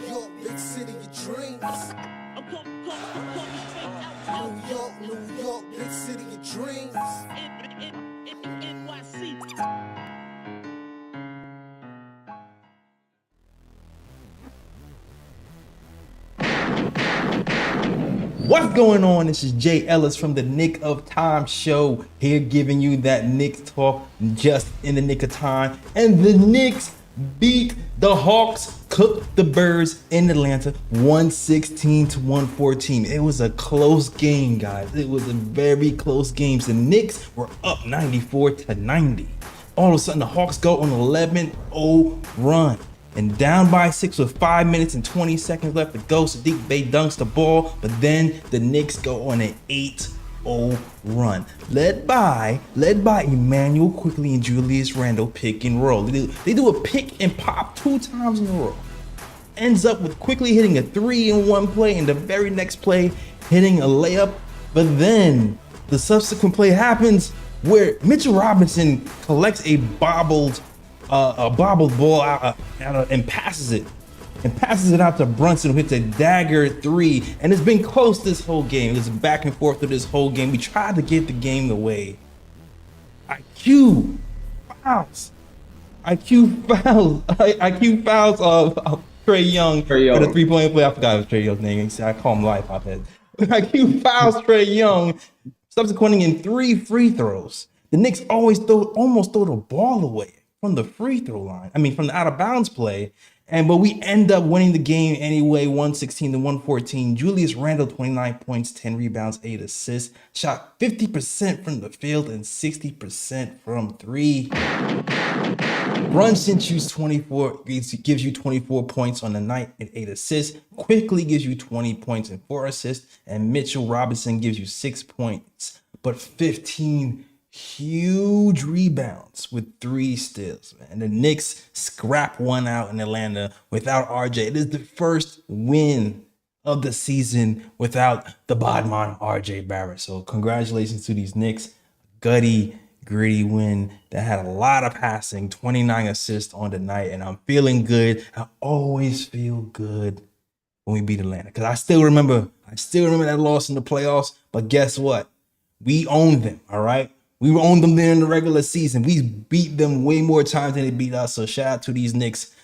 York, big city of dreams. New York, big city of dreams. What's going on? This is Jay Ellis from the Knick Of Time Show, here giving you that Knicks talk just in the nick of time. And the Knicks beat the Hawks, cooked the Birds in Atlanta 116-114. It was a close game, guys. It was a very close game. The Knicks were up 94-90. All of a sudden, the Hawks go on an 11-0 run. And down by 6 with 5 minutes and 20 seconds left to go, Sadiq Bey dunks the ball, but then the Knicks go on an 8-0 run, led by Emmanuel Quickley and Julius Randle pick and roll. They do a pick and pop 2 times in a row. Ends up with Quickley hitting a 3-in-1 play, and the very next play hitting a layup. But then the subsequent play happens where Mitchell Robinson collects a bobbled ball out and passes it out to Brunson, who hits a dagger 3. And it's been close this whole game. It's back and forth through this whole game. We tried to give the game away. IQ fouls of Trey Young for the 3-point play. I forgot his Trey Young's name. I call him Life out there. IQ fouls Trey Young, subsequently in 3 free throws. The Knicks almost throw the ball away from the free throw line. I mean, from the out of bounds play. But we end up winning the game anyway, 116-114. Julius Randle, 29 points, 10 rebounds, 8 assists. Shot 50% from the field and 60% from 3. Brunson gives you 24 points on the night and 8 assists. Quickley gives you 20 points and 4 assists. And Mitchell Robinson gives you 6 points, but 15 huge rebounds with 3 steals, man. The Knicks scrap one out in Atlanta without RJ. It is the first win of the season without the Bodman RJ Barrett. So congratulations to these Knicks. Gritty win that had a lot of passing, 29 assists on the night, and I'm feeling good. I always feel good when we beat Atlanta, because I still remember that loss in the playoffs. But guess what? We owned them, all right? We owned them there in the regular season. We beat them way more times than they beat us. So shout out to these Knicks.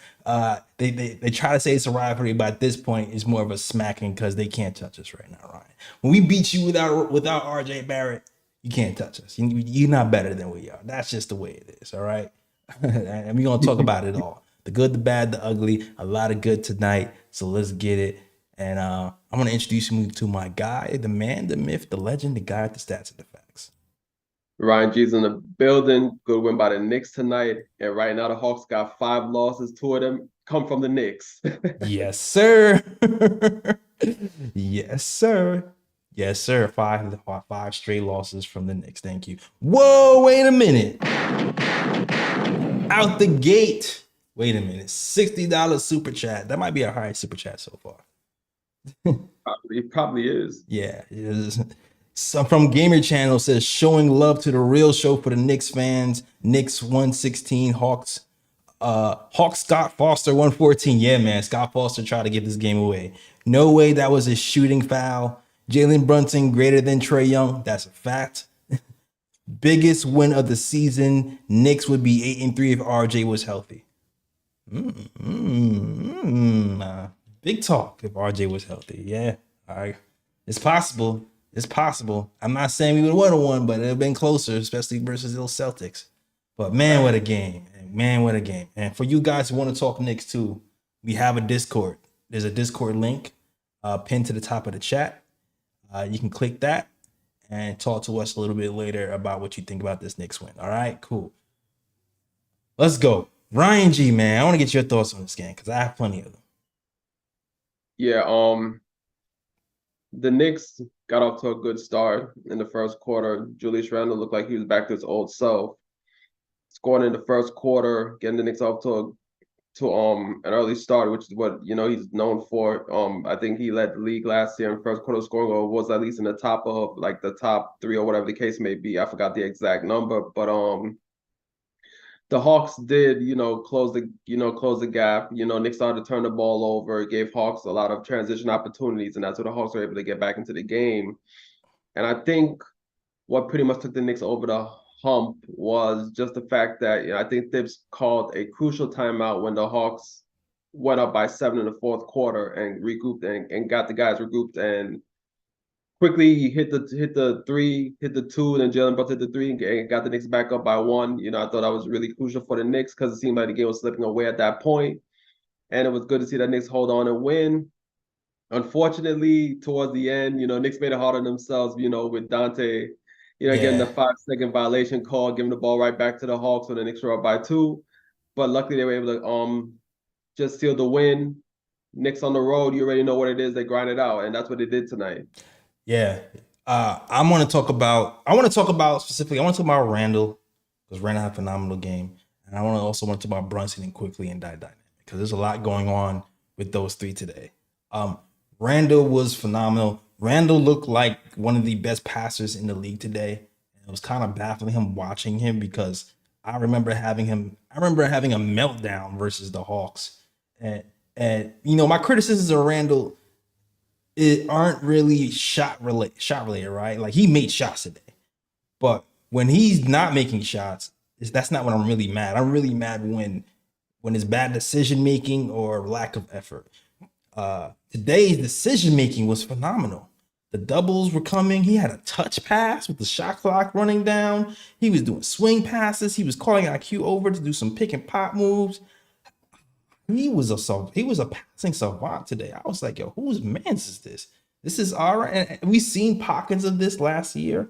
They try to say it's a rivalry, but at this point, it's more of a smacking because they can't touch us right now, Ryan. When we beat you without RJ Barrett, you can't touch us. You're not better than we are. That's just the way it is, all right? And we're going to talk about it all. The good, the bad, the ugly. A lot of good tonight. So let's get it. And I'm going to introduce you to my guy, the man, the myth, the legend, the guy with the stats and the facts. Ryan G's in the building. Good win by the Knicks tonight. And right now the Hawks got 5 losses. 2 of them come from the Knicks. Yes, sir. Yes, sir. Yes, sir. 5 straight losses from the Knicks. Thank you. Whoa, wait a minute. Out the gate. Wait a minute. $60 super chat. That might be our highest super chat so far. It probably is. Yeah, it is. Some from Gamer Channel says, showing love to the real show for the Knicks fans. Knicks 116, Hawks Scott Foster 114. Yeah, man, Scott Foster tried to give this game away. No way that was a shooting foul. Jalen Brunson greater than Trey Young. That's a fact. Biggest win of the season. Knicks would be 8-3 if RJ was healthy. Big talk if RJ was healthy. Yeah, all right. It's possible. It's possible. I'm not saying we would have won, but it would have been closer, especially versus those Celtics. But man, what a game. Man, what a game. And for you guys who want to talk Knicks too, we have a Discord. There's a Discord link pinned to the top of the chat. You can click that and talk to us a little bit later about what you think about this Knicks win. All right, cool. Let's go. Ryan G, man, I want to get your thoughts on this game because I have plenty of them. Yeah, the Knicks got off to a good start in the first quarter. Julius Randle looked like he was back to his old self. Scoring in the first quarter, getting the Knicks off to an early start, which is what he's known for. I think he led the league last year in first quarter scoring, or was at least in the top of like the top 3 or whatever the case may be. I forgot the exact number, but the Hawks did, close the gap. Knicks started to turn the ball over. It gave Hawks a lot of transition opportunities, and that's where the Hawks were able to get back into the game. And I think what pretty much took the Knicks over the hump was just the fact that I think Thibs called a crucial timeout when the Hawks went up by 7 in the fourth quarter and regrouped and got the guys regrouped and quickly hit the three, hit the two, and then Jalen Brunson hit the three and got the Knicks back up by 1. I thought that was really crucial for the Knicks because it seemed like the game was slipping away at that point. And it was good to see the Knicks hold on and win. Unfortunately, towards the end, Knicks made it hard on themselves, with Dante, getting the 5-second violation call, giving the ball right back to the Hawks when the Knicks were up by 2. But luckily they were able to just seal the win. Knicks on the road, you already know what it is. They grind it out, and that's what they did tonight. Yeah. I want to talk about specifically, I want to talk about Randle, because Randle had a phenomenal game. And I also want to talk about Brunson and Quickley and dynamic, because there's a lot going on with those three today. Randle was phenomenal. Randle looked like one of the best passers in the league today. It was kind of baffling him watching him, because I remember having a meltdown versus the Hawks. And my criticisms of Randle aren't really shot related, right? Like, he made shots today. But when he's not making shots, that's not when I'm really mad. I'm really mad when it's bad decision making or lack of effort. Today's decision making was phenomenal. The doubles were coming. He had a touch pass with the shot clock running down. He was doing swing passes. He was calling IQ over to do some pick and pop moves. He was a passing savant today. I was like, yo, whose man's is this? This is all right. And we've seen pockets of this last year.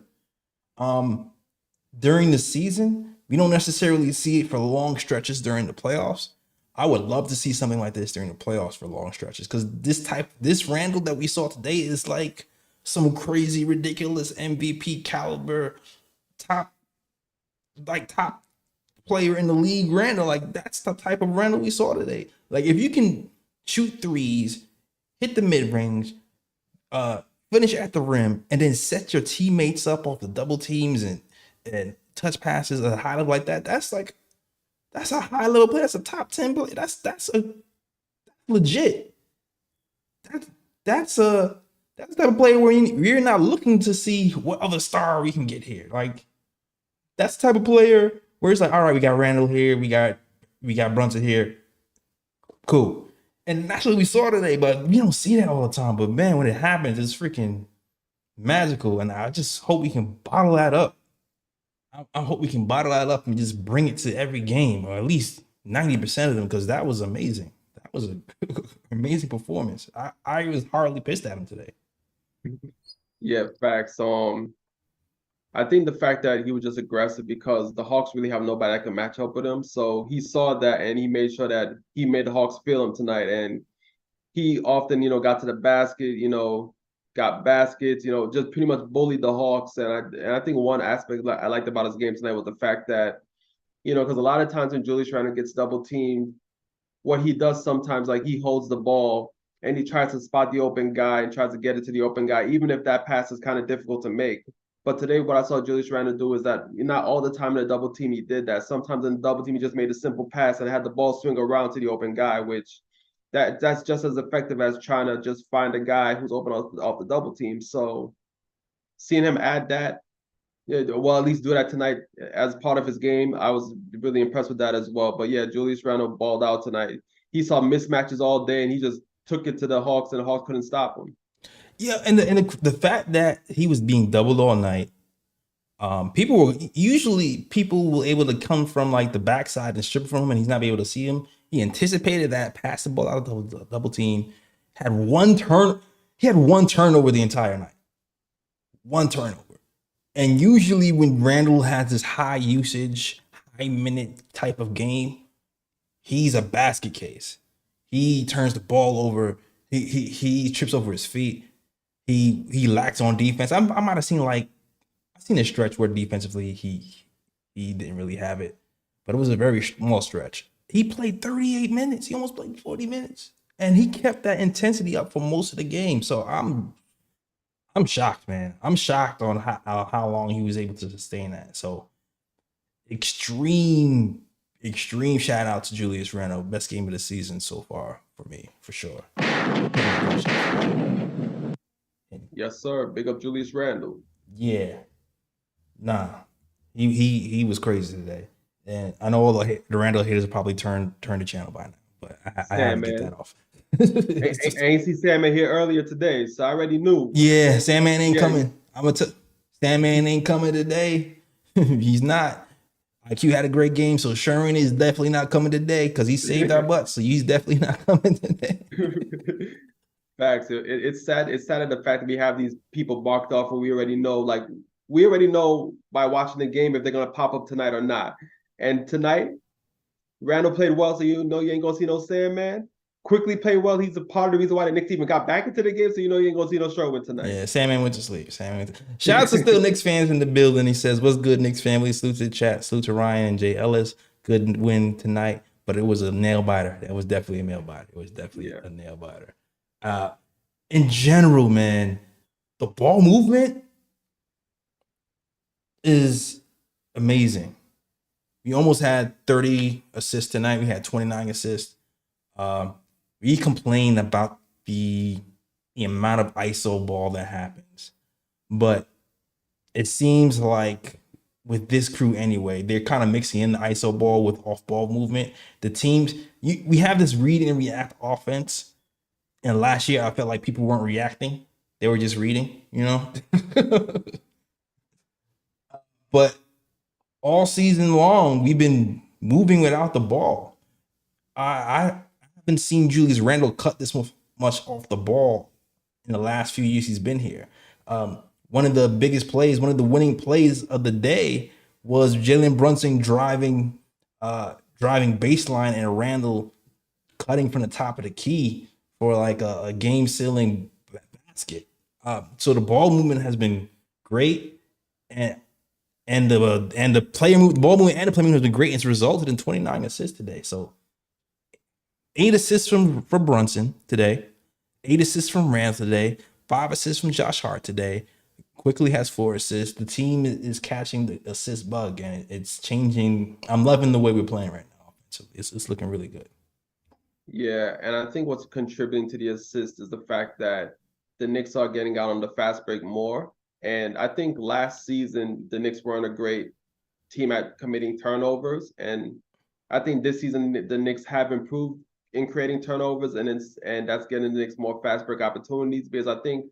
During the season, we don't necessarily see it for long stretches during the playoffs. I would love to see something like this during the playoffs for long stretches, because this Randle that we saw today is like some crazy, ridiculous MVP caliber top player in the league Randle. Like, that's the type of Randle we saw today. Like, if you can shoot threes, hit the mid-range, finish at the rim, and then set your teammates up off the double teams and touch passes at a high level like that, that's a high level player. That's a top 10 player. That's legit. That's the type of player where you're not looking to see what other star we can get here. Like, that's the type of player where it's like, all right, we got Randle here, we got Brunson here, cool. And that's what we saw today, but we don't see that all the time. But man, when it happens, it's freaking magical. And I just hope we can bottle that up. I hope we can bottle that up and just bring it to every game, or at least 90% of them, because that was amazing. That was an amazing performance. I was hardly pissed at him today. Yeah, facts. I think the fact that he was just aggressive, because the Hawks really have nobody that can match up with him. So he saw that and he made sure that he made the Hawks feel him tonight. And he often, got to the basket, got baskets, just pretty much bullied the Hawks. And I think one aspect I liked about his game tonight was the fact that, because a lot of times when Julius Randle gets double teamed, what he does sometimes, like, he holds the ball and he tries to spot the open guy and tries to get it to the open guy, even if that pass is kind of difficult to make. But today, what I saw Julius Randle do is that not all the time in the double team he did that. Sometimes in the double team he just made a simple pass and had the ball swing around to the open guy, which that's just as effective as trying to just find a guy who's open off the double team. So seeing him add that, well, at least do that tonight as part of his game, I was really impressed with that as well. But yeah, Julius Randle balled out tonight. He saw mismatches all day and he just took it to the Hawks, and the Hawks couldn't stop him. Yeah, and the fact that he was being doubled all night, people will able to come from like the backside and strip from him, and he's not be able to see him. He anticipated that, passed the ball out of the double team, had one turnover the entire night. One turnover. And usually when Randle has this high usage, high minute type of game, he's a basket case. He turns the ball over. He trips over his feet. He lacks on defense. I might have seen I've seen a stretch where defensively he didn't really have it, but it was a very small stretch. He played 38 minutes. He almost played 40 minutes, and he kept that intensity up for most of the game. So I'm shocked, man. I'm shocked on how long he was able to sustain that. So extreme extreme shout out to Julius Randle. Best game of the season so far for me, for sure. Yes, sir. Big up Julius Randle. Yeah. Nah. He was crazy today. And I know all the Randle haters will probably turn the channel by now, but I have to get that off. I ain't see Sandman here earlier today, so I already knew. Yeah, Sandman ain't coming. Sandman ain't coming today. He's not. IQ had a great game, so Sherman is definitely not coming today because he saved our butts. So he's definitely not coming today. Facts. It's sad. It's sad at the fact that we have these people barked off, and we already know by watching the game if they're gonna pop up tonight or not. And tonight, Randall played well, so you know you ain't gonna see no Sandman. Quickley played well. He's a part of the reason why the Knicks even got back into the game, so you know you ain't gonna see no Sherwood tonight. Yeah, Sandman went to sleep. Shout out to still Knicks fans in the building. He says, "What's good, Knicks family?" Salute to the chat. Salute to Ryan and Jay Ellis. Good win tonight, but it was a nail biter. That was definitely a nail biter. It was definitely a nail biter. In general, man, the ball movement is amazing. We almost had 30 assists tonight. We had 29 assists. We complain about the amount of ISO ball that happens, but it seems like with this crew anyway, they're kind of mixing in the ISO ball with off ball movement. The teams, we have this read and react offense. And last year, I felt like people weren't reacting. They were just reading, you know? But all season long, we've been moving without the ball. I haven't seen Julius Randle cut this much off the ball in the last few years he's been here. One of the biggest plays, one of the winning plays of the day was Jalen Brunson driving baseline and Randle cutting from the top of the key for like a game-sealing basket. So the ball movement has been great, and the ball movement and the play movement has been great. It's resulted in 29 assists today. So 8 assists from Brunson today, 8 assists from Randle today, 5 assists from Josh Hart today. Quickley has 4 assists. The team is catching the assist bug, and it's changing. I'm loving the way we're playing right now. So it's looking really good. Yeah, and I think what's contributing to the assist is the fact that the Knicks are getting out on the fast break more. And I think last season, the Knicks weren't a great team at committing turnovers. And I think this season, the Knicks have improved in creating turnovers, and that's getting the Knicks more fast break opportunities, because I think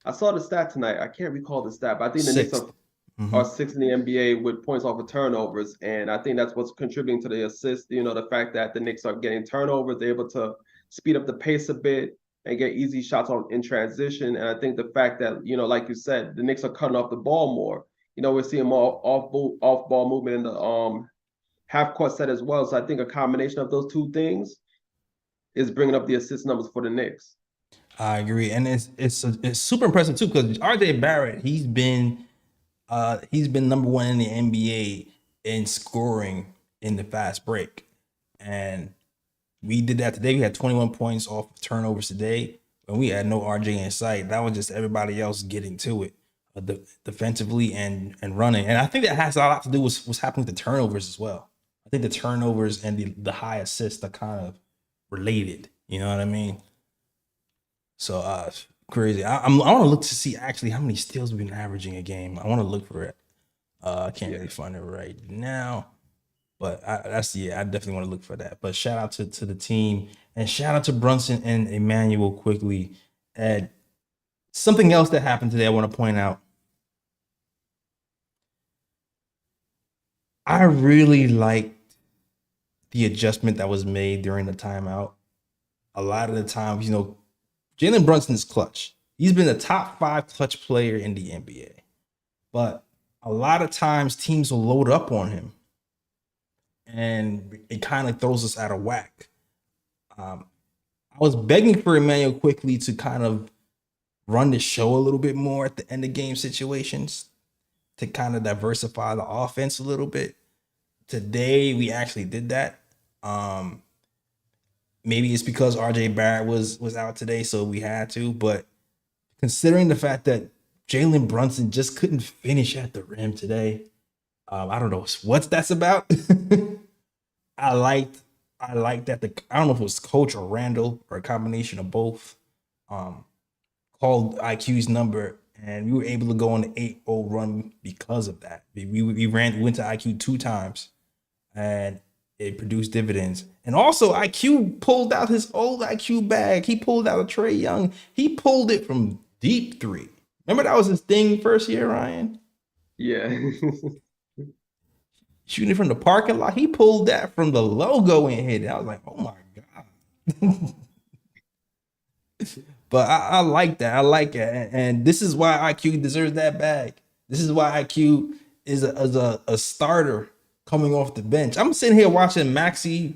I saw the stat tonight. I can't recall the stat, but I think the Knicks are 6th in the NBA with points off of turnovers. And I think that's what's contributing to the assist. You know, the fact that the Knicks are getting turnovers, they're able to speed up the pace a bit and get easy shots in transition. And I think the fact that, you know, like you said, the Knicks are cutting off the ball more. You know, we're seeing more off ball movement in the half court set as well. So I think a combination of those two things is bringing up the assist numbers for the Knicks. I agree, and it's super impressive too, because RJ Barrett, he's been number 1 in the NBA in scoring in the fast break, and we did that today. We had 21 points off of turnovers today, and we had no RJ in sight. That was just everybody else getting to it defensively and running. And I think that has a lot to do with what's happening with the turnovers as well. I think the turnovers and the high assists are kind of related. You know what I mean? So crazy. I want to look to see actually how many steals we've been averaging a game. I want to look for it. I can't really find it right now, but I definitely want to look for that. But shout out to the team, and shout out to Brunson and Emmanuel Quickley. And something else that happened today I want to point out. I really liked the adjustment that was made during the timeout. A lot of the times, you know, Jalen Brunson is clutch. He's been a top 5 clutch player in the NBA. But a lot of times teams will load up on him, and it kind of throws us out of whack. I was begging for Emmanuel Quickley to kind of run the show a little bit more at the end of game situations to kind of diversify the offense a little bit. Today, we actually did that. Maybe it's because RJ Barrett was out today, so we had to. But considering the fact that Jalen Brunson just couldn't finish at the rim today, I don't know what that's about. I liked that I don't know if it was coach or Randall or a combination of both. Called IQ's number, and we were able to go on an 8-0 run because of that. We went to IQ 2 times, and it produced dividends. And also, IQ pulled out his old IQ bag. He pulled out a Trae Young. He pulled it from deep three. Remember that was his thing first year, Ryan? Yeah. Shooting from the parking lot. He pulled that from the logo and hit it. I was like, oh my God. But I like that. I like it. And this is why IQ deserves that bag. This is why IQ is a starter coming off the bench. I'm sitting here watching Maxey.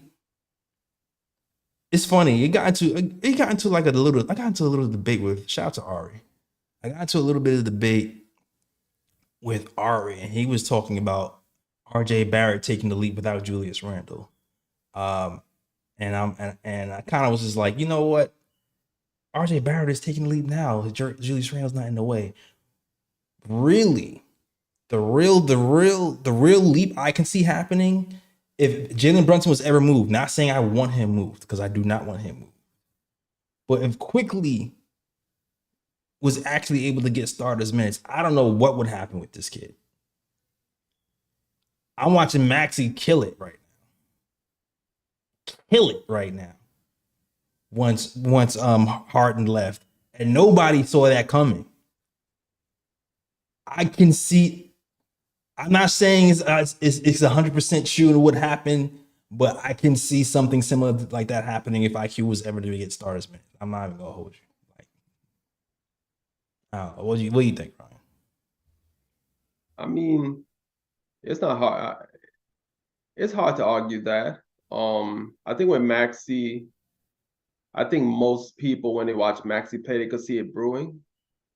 It's funny. I got into a little debate with, shout out to Ari. I got into a little bit of debate with Ari, and he was talking about RJ Barrett taking the lead without Julius Randle. And I kind of was just like, you know what? RJ Barrett is taking the lead now. Julius Randle's not in the way. Really, the real leap I can see happening if Jalen Brunson was ever moved. Not saying I want him moved, because I do not want him moved. But if Quickley was actually able to get starters minutes, I don't know what would happen with this kid. I'm watching Maxey kill it right now. Kill it right now. Once Harden left, and nobody saw that coming. I can see. I'm not saying it's 100% sure what happened, but I can see something similar like that happening if IQ was ever to get starters minutes. I'm not even gonna hold you. Like, I don't know. What do you think, Ryan? I mean, it's not hard. It's hard to argue that. I think with Maxey, I think most people, when they watch Maxey play, they could see it brewing.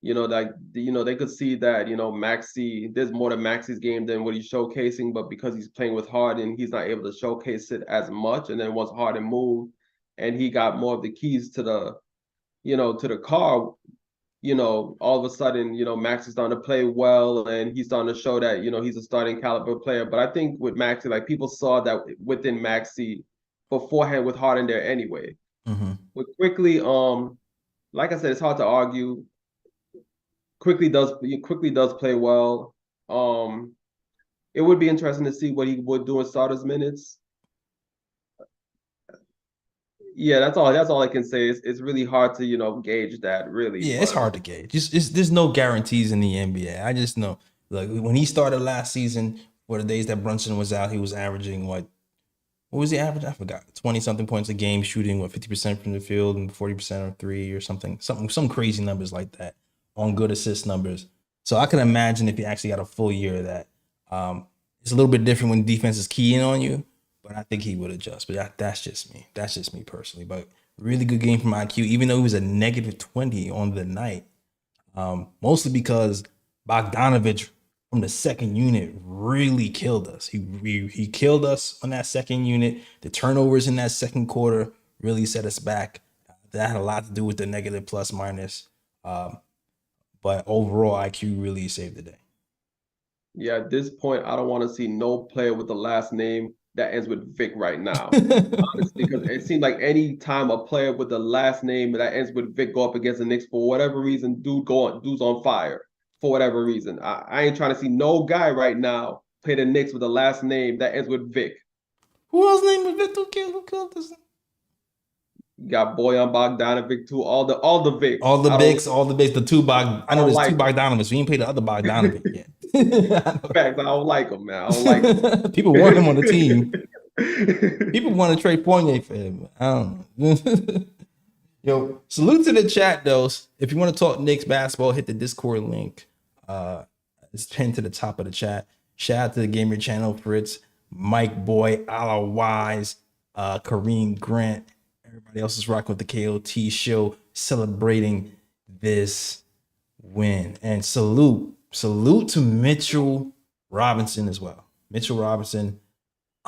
They could see that, Maxey, there's more to Maxey's game than what he's showcasing, but because he's playing with Harden, he's not able to showcase it as much. And then once Harden moved and he got more of the keys to the car, all of a sudden, Maxey's starting to play well, and he's starting to show that, he's a starting caliber player. But I think with Maxey, like, people saw that within Maxey beforehand with Harden there anyway. Mm-hmm. With Quickley, like I said, it's hard to argue. Quickley does play well. It would be interesting to see what he would do in starters minutes. Yeah, that's all I can say. It's really hard to gauge that, really. Yeah, it's hard to gauge. There's no guarantees in the NBA. I just know, like, when he started last season, for the days that Brunson was out, he was averaging what was the average? I forgot. 20-something points a game, shooting 50% from the field and 40% on three or something. Some crazy numbers like that on good assist numbers. So I can imagine if he actually got a full year of that. It's a little bit different when defense is keying on you, but I think he would adjust. But that's just me. That's just me personally. But really good game from IQ, even though he was a -20 on the night. Mostly because Bogdanovich from the second unit really killed us. He killed us on that second unit. The turnovers in that second quarter really set us back. That had a lot to do with the negative plus minus. But overall, IQ really saved the day. Yeah, at this point, I don't want to see no player with the last name that ends with Vic right now. Honestly, because it seems like any time a player with the last name that ends with Vic go up against the Knicks, for whatever reason, dude's on fire. For whatever reason, I ain't trying to see no guy right now play the Knicks with the last name that ends with Vic. Who else named with Vic? Who killed this? You got Bojan Bogdanovic too. All the Vics. All the Bigs, the two I know there's two Bogdanovich. We ain't paid the other Bogdanovic yet. Facts, I don't like him, man. I don't like him. People want him on the team. People want to trade Fournier for him. I don't know. Yo, salute to the chat, though. If you want to talk Knicks basketball, hit the Discord link. It's pinned to the top of the chat. Shout out to the Gamer Channel, Fritz, Mike Boy, Ala Wise, Kareem Grant. Everybody else is rocking with the KOT show, celebrating this win. And salute to Mitchell Robinson as well. Mitchell Robinson,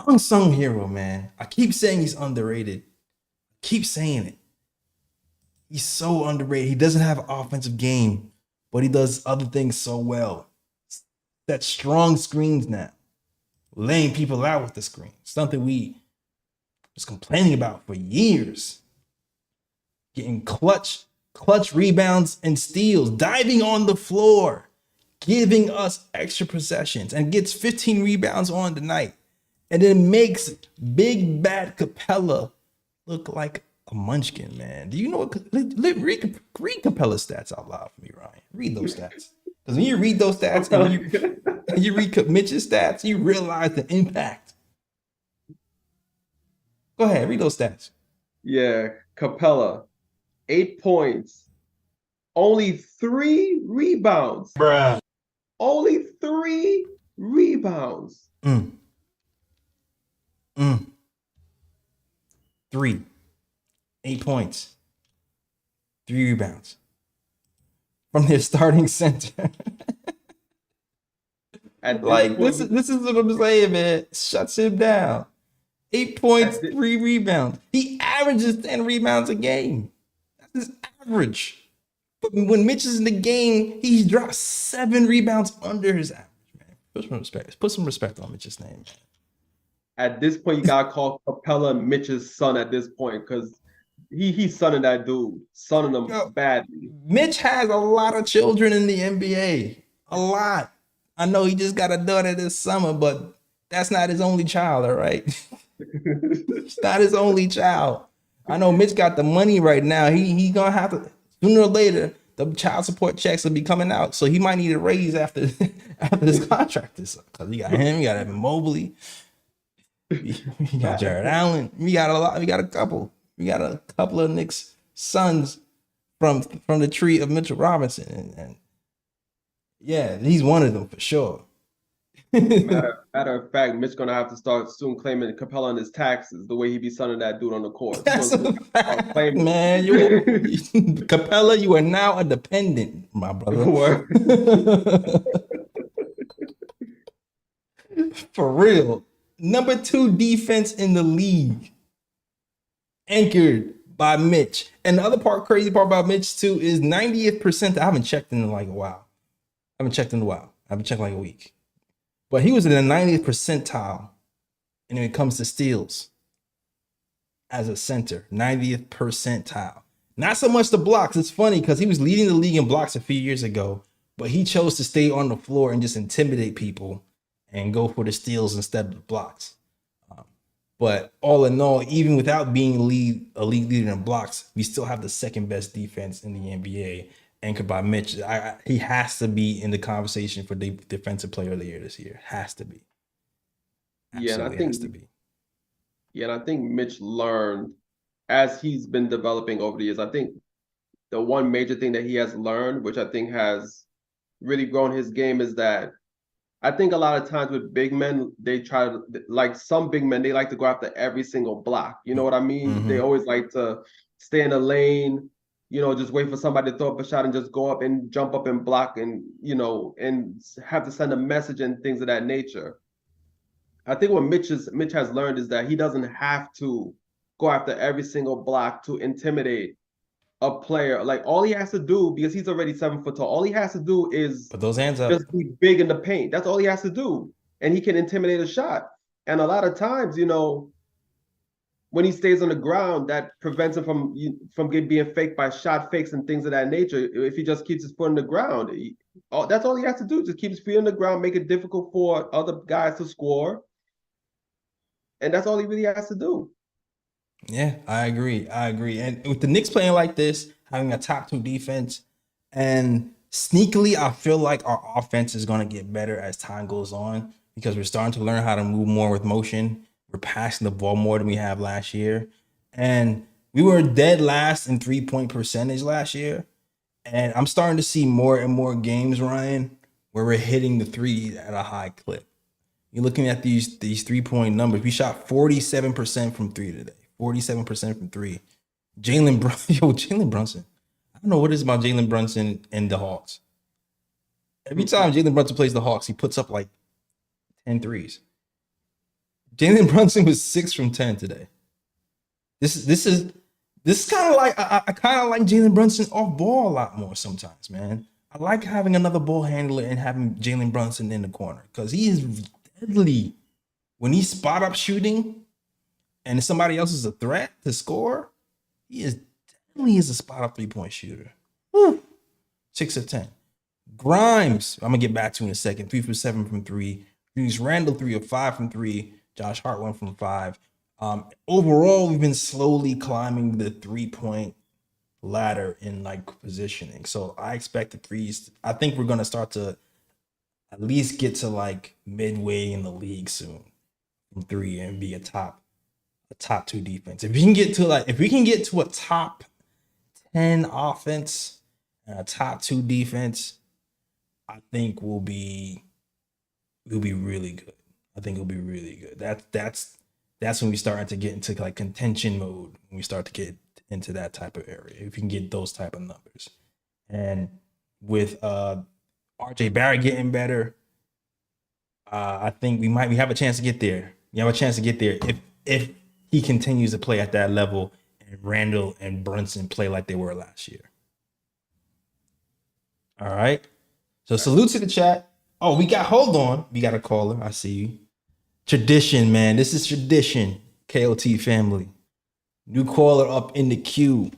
unsung hero, man. I keep saying he's underrated. Keep saying it. He's so underrated. He doesn't have an offensive game, but he does other things so well. That strong screens now, laying people out with the screen. Something we was complaining about for years. Getting clutch rebounds and steals, diving on the floor, giving us extra possessions, and gets 15 rebounds on the night. And then makes big bad Capella look like a munchkin, man. Do you know what? Read Capella's stats out loud for me, Ryan. Read those stats. Because when you read those stats and you read Mitch's stats, you realize the impact. Go ahead, read those stats. Yeah, Capella, 8 points, only 3 rebounds. Bruh. Only 3 rebounds. 3, 8 points, 3 rebounds from their starting center. Like this is what I'm saying, man. Shuts him down. 8 points, 3 rebounds. He averages 10 rebounds a game. That's his average. But when Mitch is in the game, he drops 7 rebounds under his average, man. Put some respect on Mitch's name, man. At this point, you gotta call Capella Mitch's son at this point, because he's sonning that dude, sonning him badly. Mitch has a lot of children in the NBA. A lot. I know he just got a daughter this summer, but that's not his only child, all right? It's not his only child. I know Mitch got the money right now. He gonna have to, sooner or later, the child support checks will be coming out. So he might need a raise after this contract is up. Because you got him, you got Evan Mobley. We got Jared Allen. We got a couple of Knicks sons from the tree of Mitchell Robinson, and yeah, he's one of them for sure. Matter of fact, Mitch gonna have to start soon claiming Capella on his taxes the way he be sonning that dude on the court. That's a fact, man. Capella, you are now a dependent, my brother. For real. Number 2 defense in the league, anchored by Mitch. And the other crazy part about Mitch too, is 90th percentile. I haven't checked in like a while. I haven't checked like a week. But he was in the 90th percentile when it comes to steals as a center. 90th percentile. Not so much the blocks. It's funny because he was leading the league in blocks a few years ago, but he chose to stay on the floor and just intimidate people and go for the steals instead of the blocks. But all in all, even without being a league leader in blocks, we still have the second best defense in the NBA, anchored by Mitch. He has to be in the conversation for the defensive player of the year this year. Has to be. Absolutely has to be. Yeah, and I think Mitch learned as he's been developing over the years. I think the one major thing that he has learned, which I think has really grown his game, is that I think a lot of times with big men, they try to, like some big men, they like to go after every single block. You know what I mean? Mm-hmm. They always like to stay in a lane, just wait for somebody to throw up a shot and just go up and jump up and block and, and have to send a message and things of that nature. I think what Mitch has learned is that he doesn't have to go after every single block to intimidate a player. Like all he has to do, because he's already 7 foot tall, all he has to do is put those hands up, just be big in the paint. That's all he has to do, and he can intimidate a shot. And a lot of times, when he stays on the ground, that prevents him from being faked by shot fakes and things of that nature. If he just keeps his foot on the ground, that's all he has to do. Just keep his feet on the ground, make it difficult for other guys to score, and that's all he really has to do. Yeah, I agree. And with the Knicks playing like this, having a top 2 defense, and sneakily, I feel like our offense is going to get better as time goes on because we're starting to learn how to move more with motion. We're passing the ball more than we have last year. And we were dead last in 3-point percentage last year. And I'm starting to see more and more games, Ryan, where we're hitting the 3 at a high clip. You're looking at these 3-point numbers. We shot 47% from 3 today. 47% from 3. Jalen Brunson. I don't know what it is about Jalen Brunson and the Hawks. Every time Jalen Brunson plays the Hawks, he puts up like 10 threes. Jalen Brunson was 6 from 10 today. This is kind of like I kind of like Jalen Brunson off ball a lot more sometimes, man. I like having another ball handler and having Jalen Brunson in the corner because he is deadly when he's spot up shooting. and if somebody else is a threat to score, he is definitely is a spot up 3-point shooter. Woo. 6 of 10. Grimes, I'm gonna get back to in a second. 3 for 7 from 3. Julius Randle 3 of 5 from 3. Josh Hart 1 from 5. Overall, we've been slowly climbing the 3-point ladder in like positioning. So I expect the threes. I think we're gonna start to at least get to like midway in the league soon from 3 and be a top 2 defense. If we can get to a top 10 offense and a top 2 defense, I think we'll be really good. I think it'll be really good. That's when we start to get into like contention mode. When we start to get into that type of area. If you can get those type of numbers. And with RJ Barrett getting better, I think we have a chance to get there. You have a chance to get there if he continues to play at that level and Randall and Brunson play like they were last year. All right. So salute to the chat. Oh, we got a caller. I see you. Tradition, man. This is tradition. KOT family. New caller up in the queue.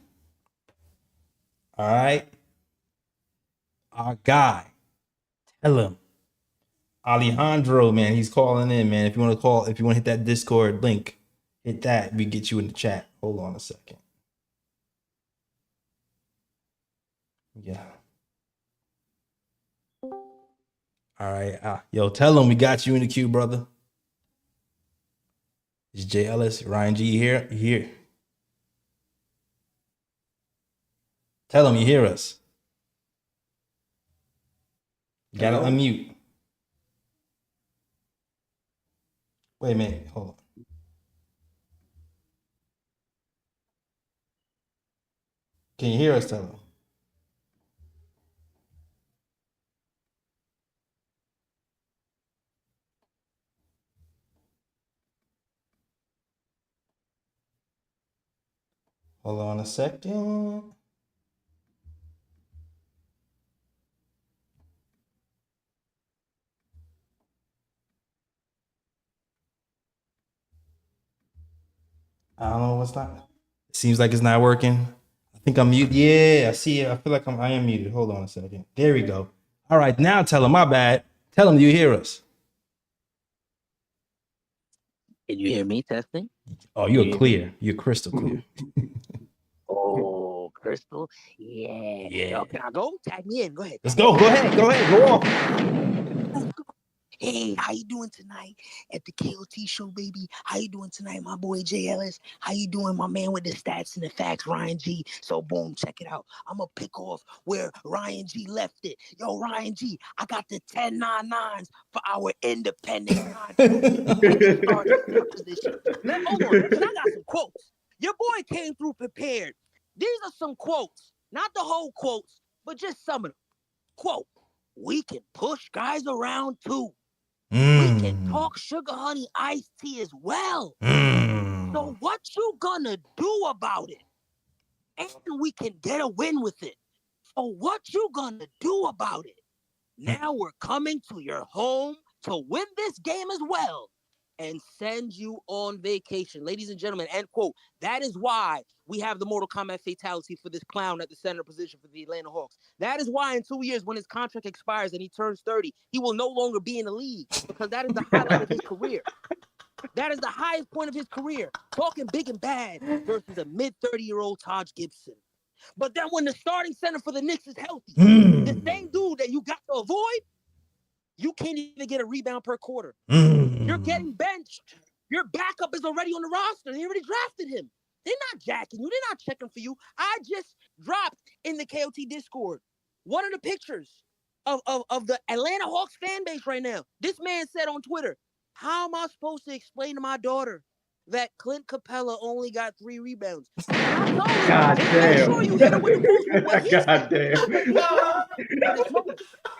All right. Our guy. Tell him. Alejandro, man, he's calling in, man. If you want to hit that Discord link, hit that. We get you in the chat. Hold on a second. Yeah. All right. Yo, tell him we got you in the queue, brother. It's Jay Ellis, Ryan G here. You here. Tell him you hear us. You gotta unmute. Wait a minute. Hold on. Can you hear us, tell him? Hold on a second. I don't know what's not. It seems like it's not working. I think I'm muted. Yeah, I see it. I feel like I am muted. Hold on a second. There we go. All right, now tell him. My bad. Tell him you hear us. Can you hear me testing? Oh, you're clear. You're crystal clear. Oh, Crystal. Yeah. Yo, can I go? Tag me in. Go ahead. Let's go. Go ahead. Go off. Hey, how you doing tonight at the KOT show, baby? How you doing tonight, my boy Jay Ellis? How you doing, my man with the stats and the facts, Ryan G? So boom, check it out. I'm gonna pick off where Ryan G left it. Yo, Ryan G, I got the 10-9-9s for our independent content. Hold on, because I got some quotes. Your boy came through prepared. These are some quotes, not the whole quotes, but just some of them. Quote, we can push guys around too. We can talk sugar honey iced tea as well. So what you gonna do about it? And we can get a win with it. So what you gonna do about it? Now we're coming to your home to win this game as well and send you on vacation. Ladies and gentlemen, end quote. That is why we have the Mortal Kombat fatality for this clown at the center position for the Atlanta Hawks. That is why in 2 years, when his contract expires and he turns 30, he will no longer be in the league because that is the highlight of his career. That is the highest point of his career. Talking big and bad versus a mid-30-year-old Taj Gibson. But then when the starting center for the Knicks is healthy, the same dude that you got to avoid, you can't even get a rebound per quarter. You're getting benched. Your backup is already on the roster. They already drafted him. They're not jacking you. They're not checking for you. I just dropped in the KOT Discord one of the pictures of the Atlanta Hawks fan base right now. This man said on Twitter, how am I supposed to explain to my daughter that Clint Capella only got 3 rebounds? God damn. Sure you hit him with the post. God damn.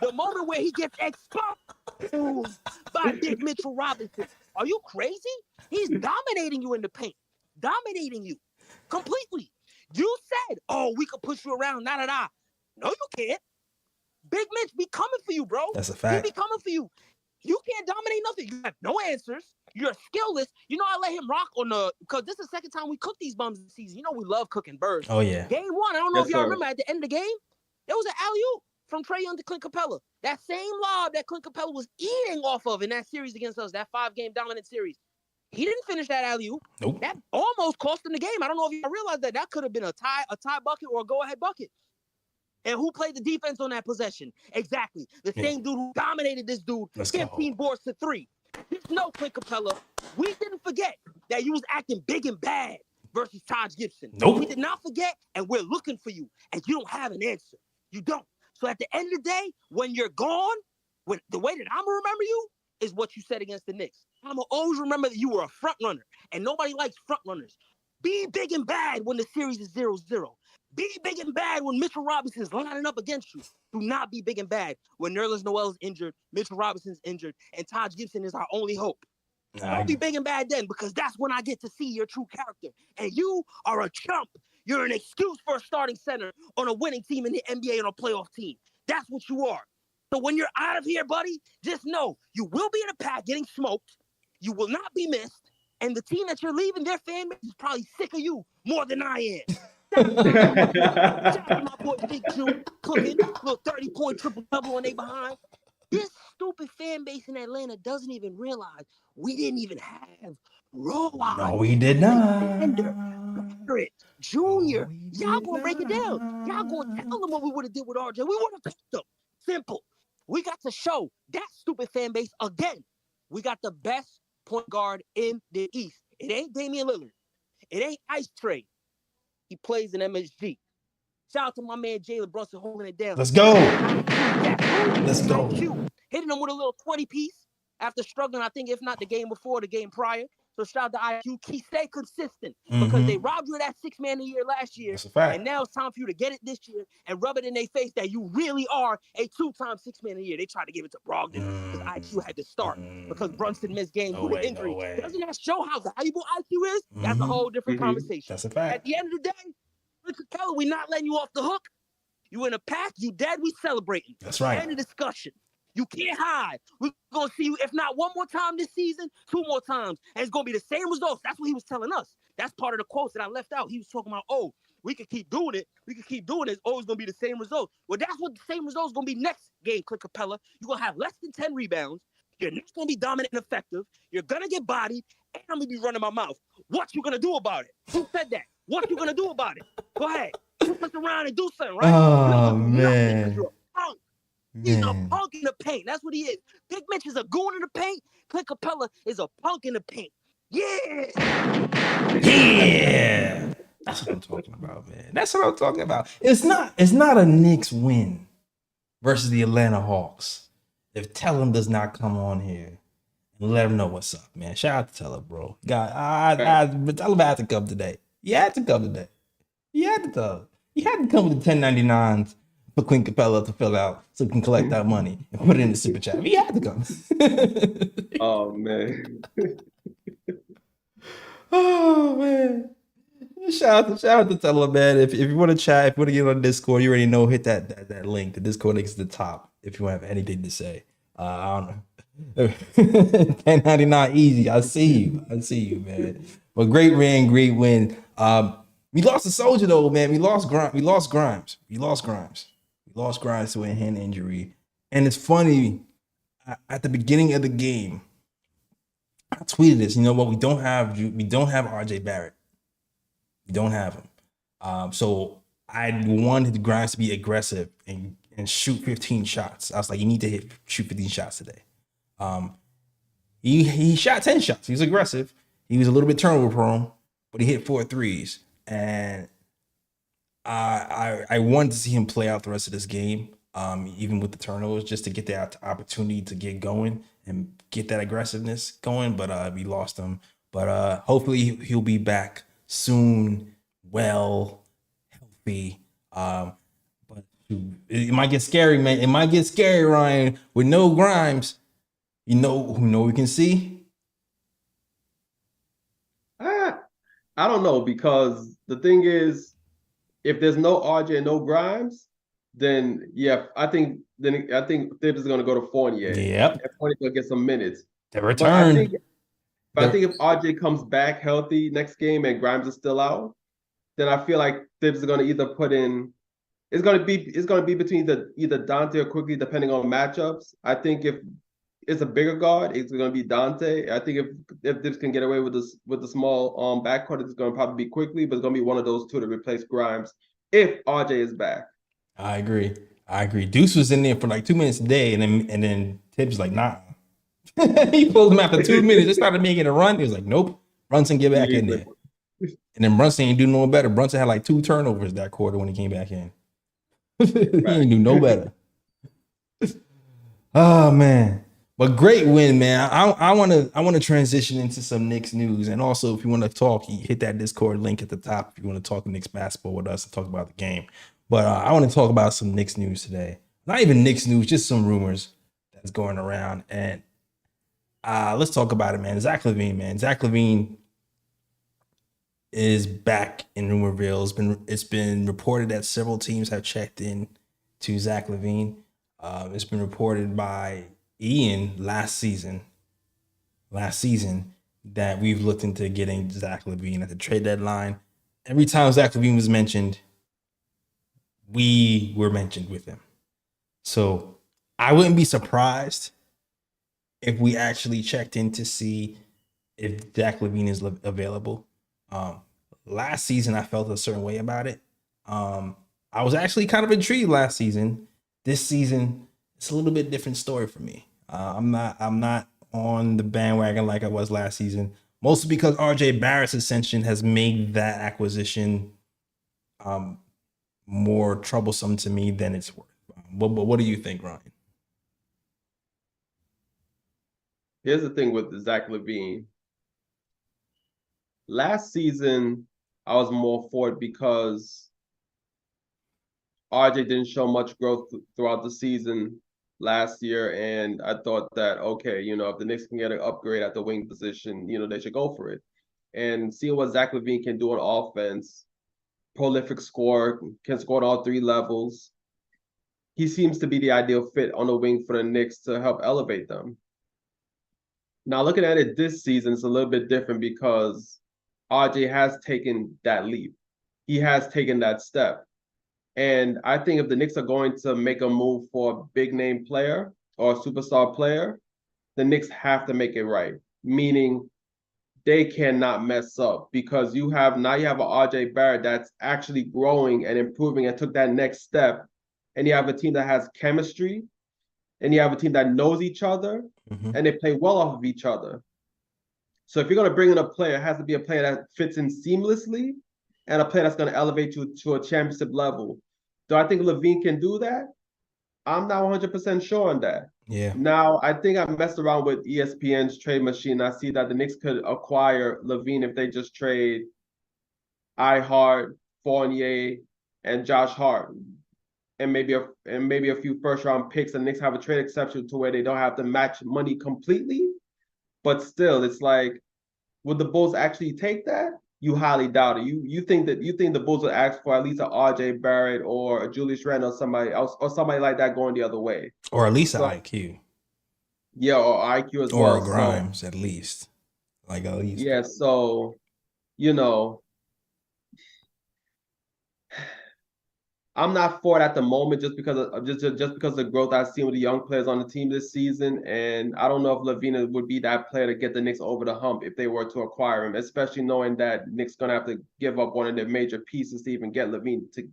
The moment where he gets exposed by Big Mitchell Robinson. Are you crazy? He's dominating you in the paint. Dominating you completely. You said, oh, we could push you around. No, you can't. Big Mitch be coming for you, bro. That's a fact. He be coming for you. You can't dominate nothing. You have no answers. You're skillless. You know, I let him rock on because this is the second time we cooked these bums this season. You know, we love cooking birds. Oh, yeah. Game 1, I don't know Yes, if y'all sir. remember at the end of the game, there was an alley-oop from Trae Young to Clint Capella. That same lob that Clint Capella was eating off of in that series against us, that 5-game dominant series. He didn't finish that alley-oop. Nope. That almost cost him the game. I don't know if you realized that. That could have been a tie bucket or a go-ahead bucket. And who played the defense on that possession? Exactly. The same dude who dominated this dude. Let's 15 boards to 3. Just know, Clint Capella, we didn't forget that you was acting big and bad versus Taj Gibson. Nope. We did not forget, and we're looking for you, and you don't have an answer. You don't. So at the end of the day, when you're gone, the way that I'm going to remember you is what you said against the Knicks. I'm going to always remember that you were a front runner, and nobody likes front runners. Be big and bad when the series is 0-0. Be big and bad when Mitchell Robinson's lining up against you. Do not be big and bad when Nerlens Noel's injured, Mitchell Robinson's injured, and Taj Gibson is our only hope. Don't be big and bad then, because that's when I get to see your true character. And you are a chump. You're an excuse for a starting center on a winning team in the NBA and a playoff team. That's what you are. So when you're out of here, buddy, just know you will be in a pack getting smoked. You will not be missed. And the team that you're leaving, their fan base is probably sick of you more than I am. Shout out to my boy Big Jew cooking, little 30-point triple-double when they behind. This stupid fan base in Atlanta doesn't even realize we didn't even have Rowan. No, we did not. Barrett, Junior. Y'all gonna break it down. Y'all gonna tell them what we would have did with RJ. We would have cooked them. Simple. We got to show that stupid fan base again. We got the best point guard in the East. It ain't Damian Lillard. It ain't Ice Trae. He plays in MSG. Shout out to my man Jalen Brunson holding it down. Let's go. Let's go. Hitting him with a little 20-piece after struggling, I think, if not the game before, the game prior. So shout out to IQ. He stay consistent because they robbed you of that 6 man a year last year. That's a fact. And now it's time for you to get it this year and rub it in their face that you really are a 2-time 6 man a year. They tried to give it to Brogdon because IQ had to start because Brunson missed games due to injury. Doesn't that show how valuable IQ is? That's a whole different conversation. That's a fact. At the end of the day, Clint Capella, we not letting you off the hook. You in a pack, you dead, we celebrating. That's right. End of discussion. You can't hide. We're going to see you, if not one more time this season, 2 more times. And it's going to be the same results. That's what he was telling us. That's part of the quotes that I left out. He was talking about, oh, we can keep doing it. We can keep doing it. It's always going to be the same result. Well, that's what the same result is going to be next game, Clint Capella. You're going to have less than 10 rebounds. You're not going to be dominant and effective. You're going to get bodied. And I'm going to be running my mouth. What you going to do about it? Who said that? What you going to do about it? Go ahead. Look around and do something, right? Oh, man. You're a punk. He's a punk in the paint. That's what he is. Big Mitch is a goon in the paint. Clint Capella is a punk in the paint. Yeah. Yeah. That's what I'm talking about, man. That's what I'm talking about. It's not a Knicks win versus the Atlanta Hawks if Tellum does not come on here and let him know what's up, man. Shout out to Tellum, bro. Tellum had to come today. He had to come today. He had to come. He had to come with the 1099s for Clint Capella to fill out so we can collect that money and put it in the super chat. He had to come. Oh, man. Oh, man. Shout out to Tellum, man. If you want to chat, if you want to get on Discord, you already know, hit that link. The Discord link is at the top if you want to have anything to say. I don't know. 1099 easy. I see you, man. But great win. We lost the soldier though, man. We lost Grimes to a hand injury. And it's funny, at the beginning of the game, I tweeted this. You know what? We don't have RJ Barrett. We don't have him. So I wanted Grimes to be aggressive and shoot 15 shots. I was like, you need to shoot 15 shots today. He shot 10 shots. He was aggressive. He was a little bit turnover prone, but he hit 4 threes. And I wanted to see him play out the rest of this game, even with the turnovers, just to get that opportunity to get going and get that aggressiveness going. But we lost him. But hopefully he'll be back soon, well, healthy. But it might get scary, man. It might get scary, Ryan, with no Grimes. You know who we can see? I don't know, because the thing is, if there's no RJ and no Grimes, then yeah, I think Thibs is gonna go to Fournier. Yep. And Fournier's gonna get some minutes. The But I return. think if RJ comes back healthy next game and Grimes is still out, then I feel like Thibs is gonna either put in. It's gonna be between either Dante or Quickley, depending on matchups. I think if it's a bigger guard, it's gonna be Dante. I think if Thibs can get away with the small backcourt, it's gonna probably be Quickley, but it's gonna be one of those two to replace Grimes if RJ is back. I agree. Deuce was in there for like 2 minutes a day, and then Tibbs like, nah. He pulled him after 2 minutes. Just started making a run. He was like, nope. Brunson, get back in there. And then Brunson ain't do no better. Brunson had like 2 turnovers that quarter when he came back in. He ain't do no better. Oh man. But great win, man. I want to transition into some Knicks news. And also, if you want to talk, hit that Discord link at the top if you want to talk Knicks basketball with us and talk about the game. But I want to talk about some Knicks news today. Not even Knicks news, just some rumors that's going around. And let's talk about it, man. Zach Lavine, man. Zach Lavine is back in Rumorville. It's been reported that several teams have checked in to Zach Lavine. It's been reported by Ian last season that we've looked into getting Zach Lavine at the trade deadline. Every time Zach Lavine was mentioned, we were mentioned with him. So I wouldn't be surprised if we actually checked in to see if Zach Lavine is available. Last season, I felt a certain way about it. I was actually kind of intrigued last season. This season, it's a little bit different story for me. I'm not on the bandwagon like I was last season, mostly because RJ Barrett's ascension has made that acquisition more troublesome to me than it's worth. What do you think, Ryan? Here's the thing with Zach Lavine. Last season, I was more for it because RJ didn't show much growth throughout the season last year, and I thought that, okay, if the Knicks can get an upgrade at the wing position, they should go for it. And seeing what Zach Lavine can do on offense, prolific scorer, can score at all 3 levels. He seems to be the ideal fit on the wing for the Knicks to help elevate them. Now, looking at it this season, it's a little bit different because RJ has taken that leap. He has taken that step. And I think if the Knicks are going to make a move for a big name player or a superstar player, the Knicks have to make it right. Meaning they cannot mess up because you have an RJ Barrett that's actually growing and improving and took that next step. And you have a team that has chemistry, and you have a team that knows each other, and they play well off of each other. So if you're going to bring in a player, it has to be a player that fits in seamlessly and a player that's going to elevate you to a championship level. Do I think Lavine can do that? I'm not 100% sure on that. Yeah. Now, I think I messed around with ESPN's trade machine. I see that the Knicks could acquire Lavine if they just trade Hart, Fournier, and Josh Hart, and maybe a few first-round picks. And the Knicks have a trade exception to where they don't have to match money completely. But still, it's like, would the Bulls actually take that? You highly doubt it. You think the Bulls would ask for at least an RJ Barrett or a Julius Randle or somebody else or somebody like that going the other way, or at least an IQ. Yeah, or IQ as or well. Or Grimes at least, like at least. Yeah, so I'm not for it at the moment just because of the growth I've seen with the young players on the team this season, and I don't know if Lavine would be that player to get the Knicks over the hump if they were to acquire him, especially knowing that Knicks gonna have to give up one of their major pieces to even get Lavine to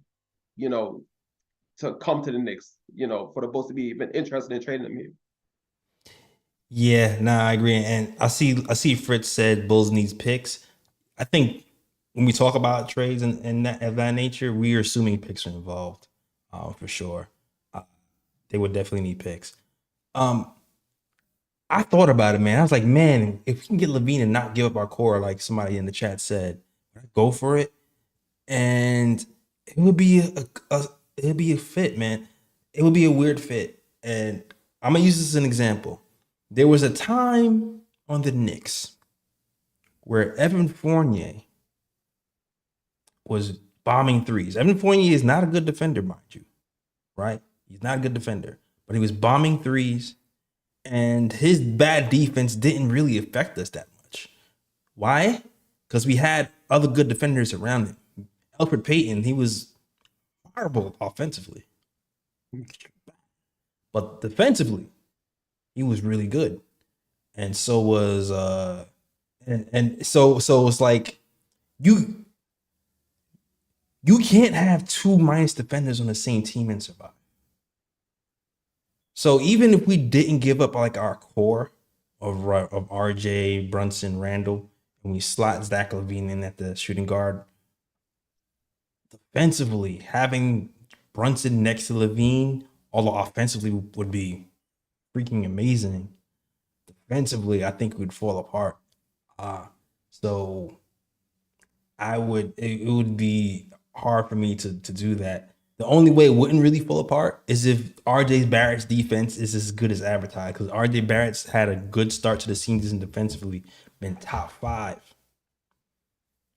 come to the Knicks, for the Bulls to be even interested in trading him here. Yeah, I agree, and I see Fritz said Bulls needs picks. I think when we talk about trades and that of that nature, we are assuming picks are involved, for sure. They would definitely need picks. I thought about it, man. I was like, man, if we can get Lavine and not give up our core, like somebody in the chat said, go for it, and it would be a fit, man. It would be a weird fit, and I'm gonna use this as an example. There was a time on the Knicks where Evan Fournier was bombing threes. Evan Fournier is not a good defender, mind you, right? He's not a good defender, but he was bombing threes, and his bad defense didn't really affect us that much. Why? Because we had other good defenders around him. Elfrid Payton, he was horrible offensively, but defensively, he was really good, and so was so it's like you can't have two minus defenders on the same team and survive. So even if we didn't give up like our core of RJ, Brunson, Randle, and we slot Zach Lavine in at the shooting guard, defensively, having Brunson next to Lavine, although offensively would be freaking amazing, defensively, I think we'd fall apart. So it would be hard for me to do that. The only way it wouldn't really fall apart is if RJ Barrett's defense is as good as advertised, because RJ Barrett's had a good start to the season defensively, been top 5.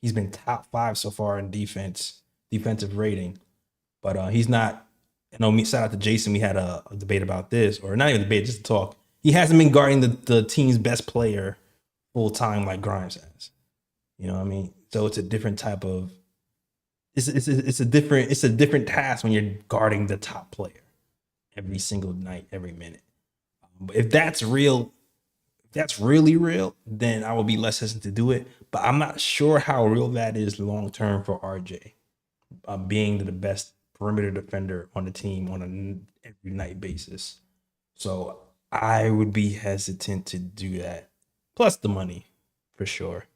He's been top 5 so far in defensive rating, but he's not. Shout out to Jason. We had a debate about this, or not even a debate, just a talk. He hasn't been guarding the team's best player full time like Grimes has. You know what I mean? So it's a different type of. It's a different task when you're guarding the top player every single night, every minute. But if that's real, if that's really real, then I will be less hesitant to do it. But I'm not sure how real that is long term for RJ, being the best perimeter defender on the team on an every night basis. So I would be hesitant to do that. Plus the money, for sure.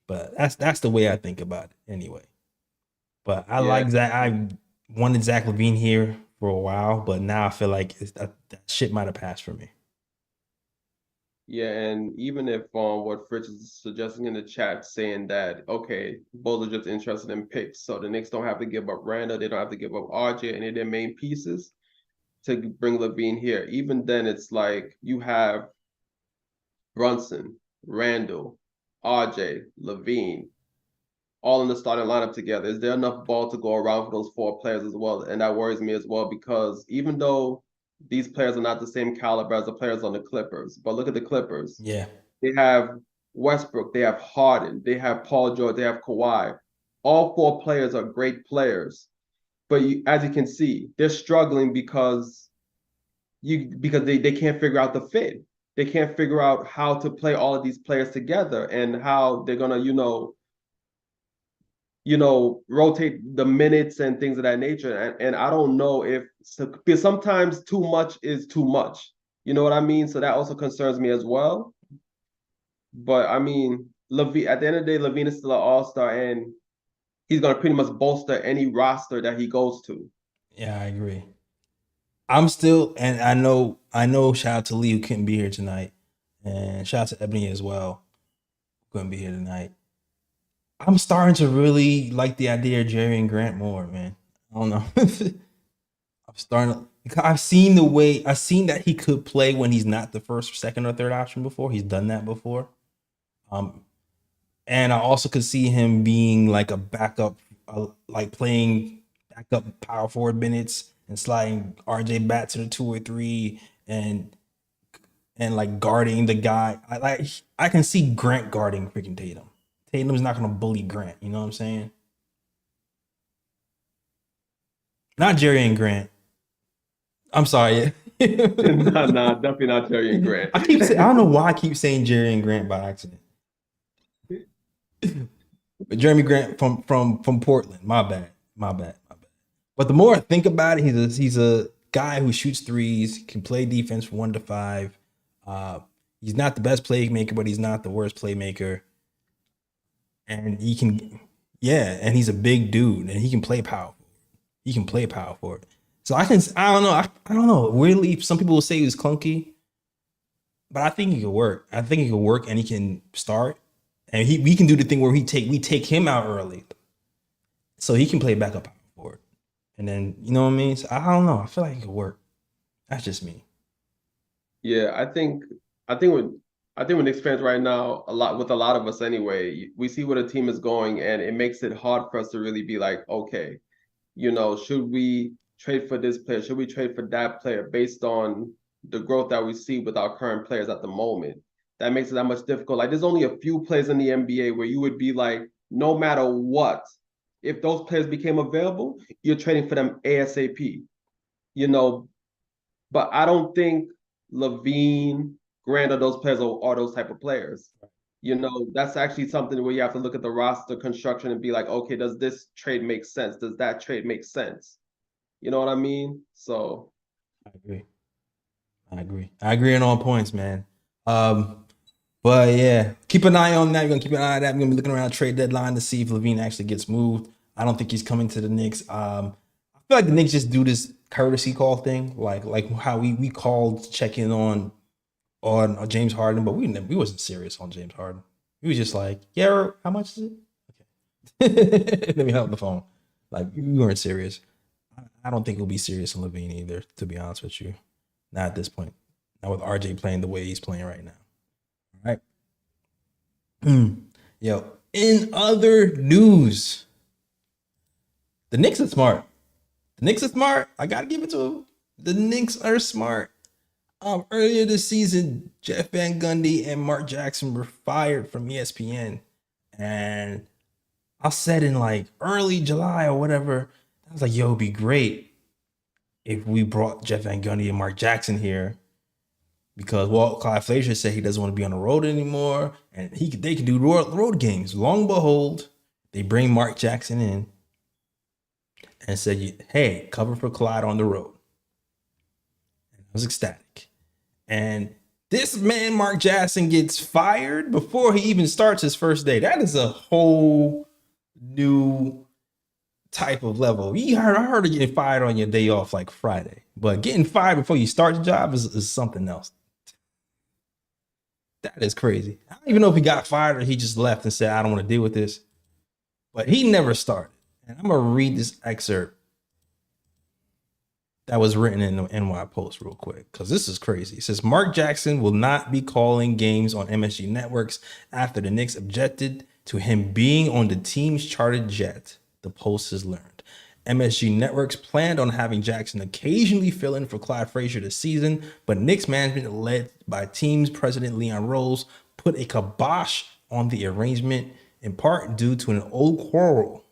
But that's the way I think about it anyway. But I like Zach. I wanted Zach Lavine here for a while, but now I feel like that shit might have passed for me. Yeah, and even if what Fritz is suggesting in the chat, saying that, okay, both are just interested in picks, so the Knicks don't have to give up Randall, they don't have to give up RJ, any of their main pieces to bring Lavine here. Even then, it's like you have Brunson, Randall, RJ, Lavine, all in the starting lineup together. Is there enough ball to go around for those 4 players as well? And that worries me as well, because even though these players are not the same caliber as the players on the Clippers, but look at the Clippers. Yeah. They have Westbrook, they have Harden, they have Paul George, they have Kawhi. All 4 players are great players. But as you can see, they're struggling because they can't figure out the fit. They can't figure out how to play all of these players together and how they're gonna, rotate the minutes and things of that nature. And I don't know because sometimes too much is too much. You know what I mean? So that also concerns me as well. But I mean, Lavine, at the end of the day, Lavine is still an all-star, and he's gonna pretty much bolster any roster that he goes to. Yeah, I agree. I'm still, and I know, shout out to Lee who couldn't be here tonight. And shout out to Ebony as well, who couldn't be here tonight. I'm starting to really like the idea of Jerry Grant more, man. I don't know. I've seen that he could play when he's not the first, second, or third option before. He's done that before. And I also could see him being like a backup, like playing backup power forward minutes and sliding RJ back to the 2 or 3 and like guarding the guy. I can see Grant guarding freaking Tatum. Tatum's not gonna bully Grant, you know what I'm saying? Not Jerry and Grant. I'm sorry. Nah, definitely not Jerry and Grant. I don't know why I keep saying Jerry and Grant by accident. But Jeremy Grant from Portland. My bad. But the more I think about it, he's a guy who shoots threes, can play defense from 1 to 5. He's not the best playmaker, but he's not the worst playmaker. And he can, and he's a big dude, and he can play power. He can play power forward. So I don't know. Weirdly, some people will say he was clunky, but I think he could work. And he can start. And we can do the thing where we take him out early, so he can play backup power forward. And then, you know what I mean? So I don't know. I feel like it could work. That's just me. Yeah, I think with Knicks fans right now, a lot of us anyway, we see where the team is going, and it makes it hard for us to really be like, okay, should we trade for this player? Should we trade for that player based on the growth that we see with our current players at the moment? That makes it that much difficult. Like, there's only a few players in the NBA where you would be like, no matter what, if those players became available, you're trading for them ASAP. But I don't think Lavine, Grant, those players are those type of players. That's actually something where you have to look at the roster construction and be like, okay, does this trade make sense? Does that trade make sense? You know what I mean? So I agree on all points, man. But yeah, keep an eye on that. We're gonna keep an eye on that. We're gonna be looking around trade deadline to see if Lavine actually gets moved. I don't think he's coming to the Knicks. I feel like the Knicks just do this courtesy call thing, like how we called checking on James Harden, but we wasn't serious on James Harden. We was just like, yeah, how much is it? Okay. Let me hang up the phone. Like, we weren't serious. I don't think we'll be serious on Lavine either, to be honest with you. Not at this point. Not with RJ playing the way he's playing right now. All right. Yo, in other news, the Knicks are smart. The Knicks are smart. I gotta give it to them. The Knicks are smart. Earlier this season, Jeff Van Gundy and Mark Jackson were fired from ESPN. And I said in like early July or whatever, I was like, yo, it'd be great if we brought Jeff Van Gundy and Mark Jackson here. Because, well, Clyde Frazier said he doesn't want to be on the road anymore. And they can do road games. Long and behold, they bring Mark Jackson in and said, hey, cover for Clyde on the road. And I was ecstatic. And this man, Mark Jackson, gets fired before he even starts his first day. That is a whole new type of level. I heard of getting fired on your day off like Friday. But getting fired before you start the job is something else. That is crazy. I don't even know if he got fired or he just left and said, I don't want to deal with this. But he never started. And I'm going to read this excerpt that was written in the NY Post real quick, because this is crazy. It says, Mark Jackson will not be calling games on MSG networks after the Knicks objected to him being on the team's chartered jet, the Post has learned. MSG Networks planned on having Jackson occasionally fill in for Clyde Frazier this season, but Knicks management, led by team's president Leon Rose, put a kibosh on the arrangement, in part due to an old quarrel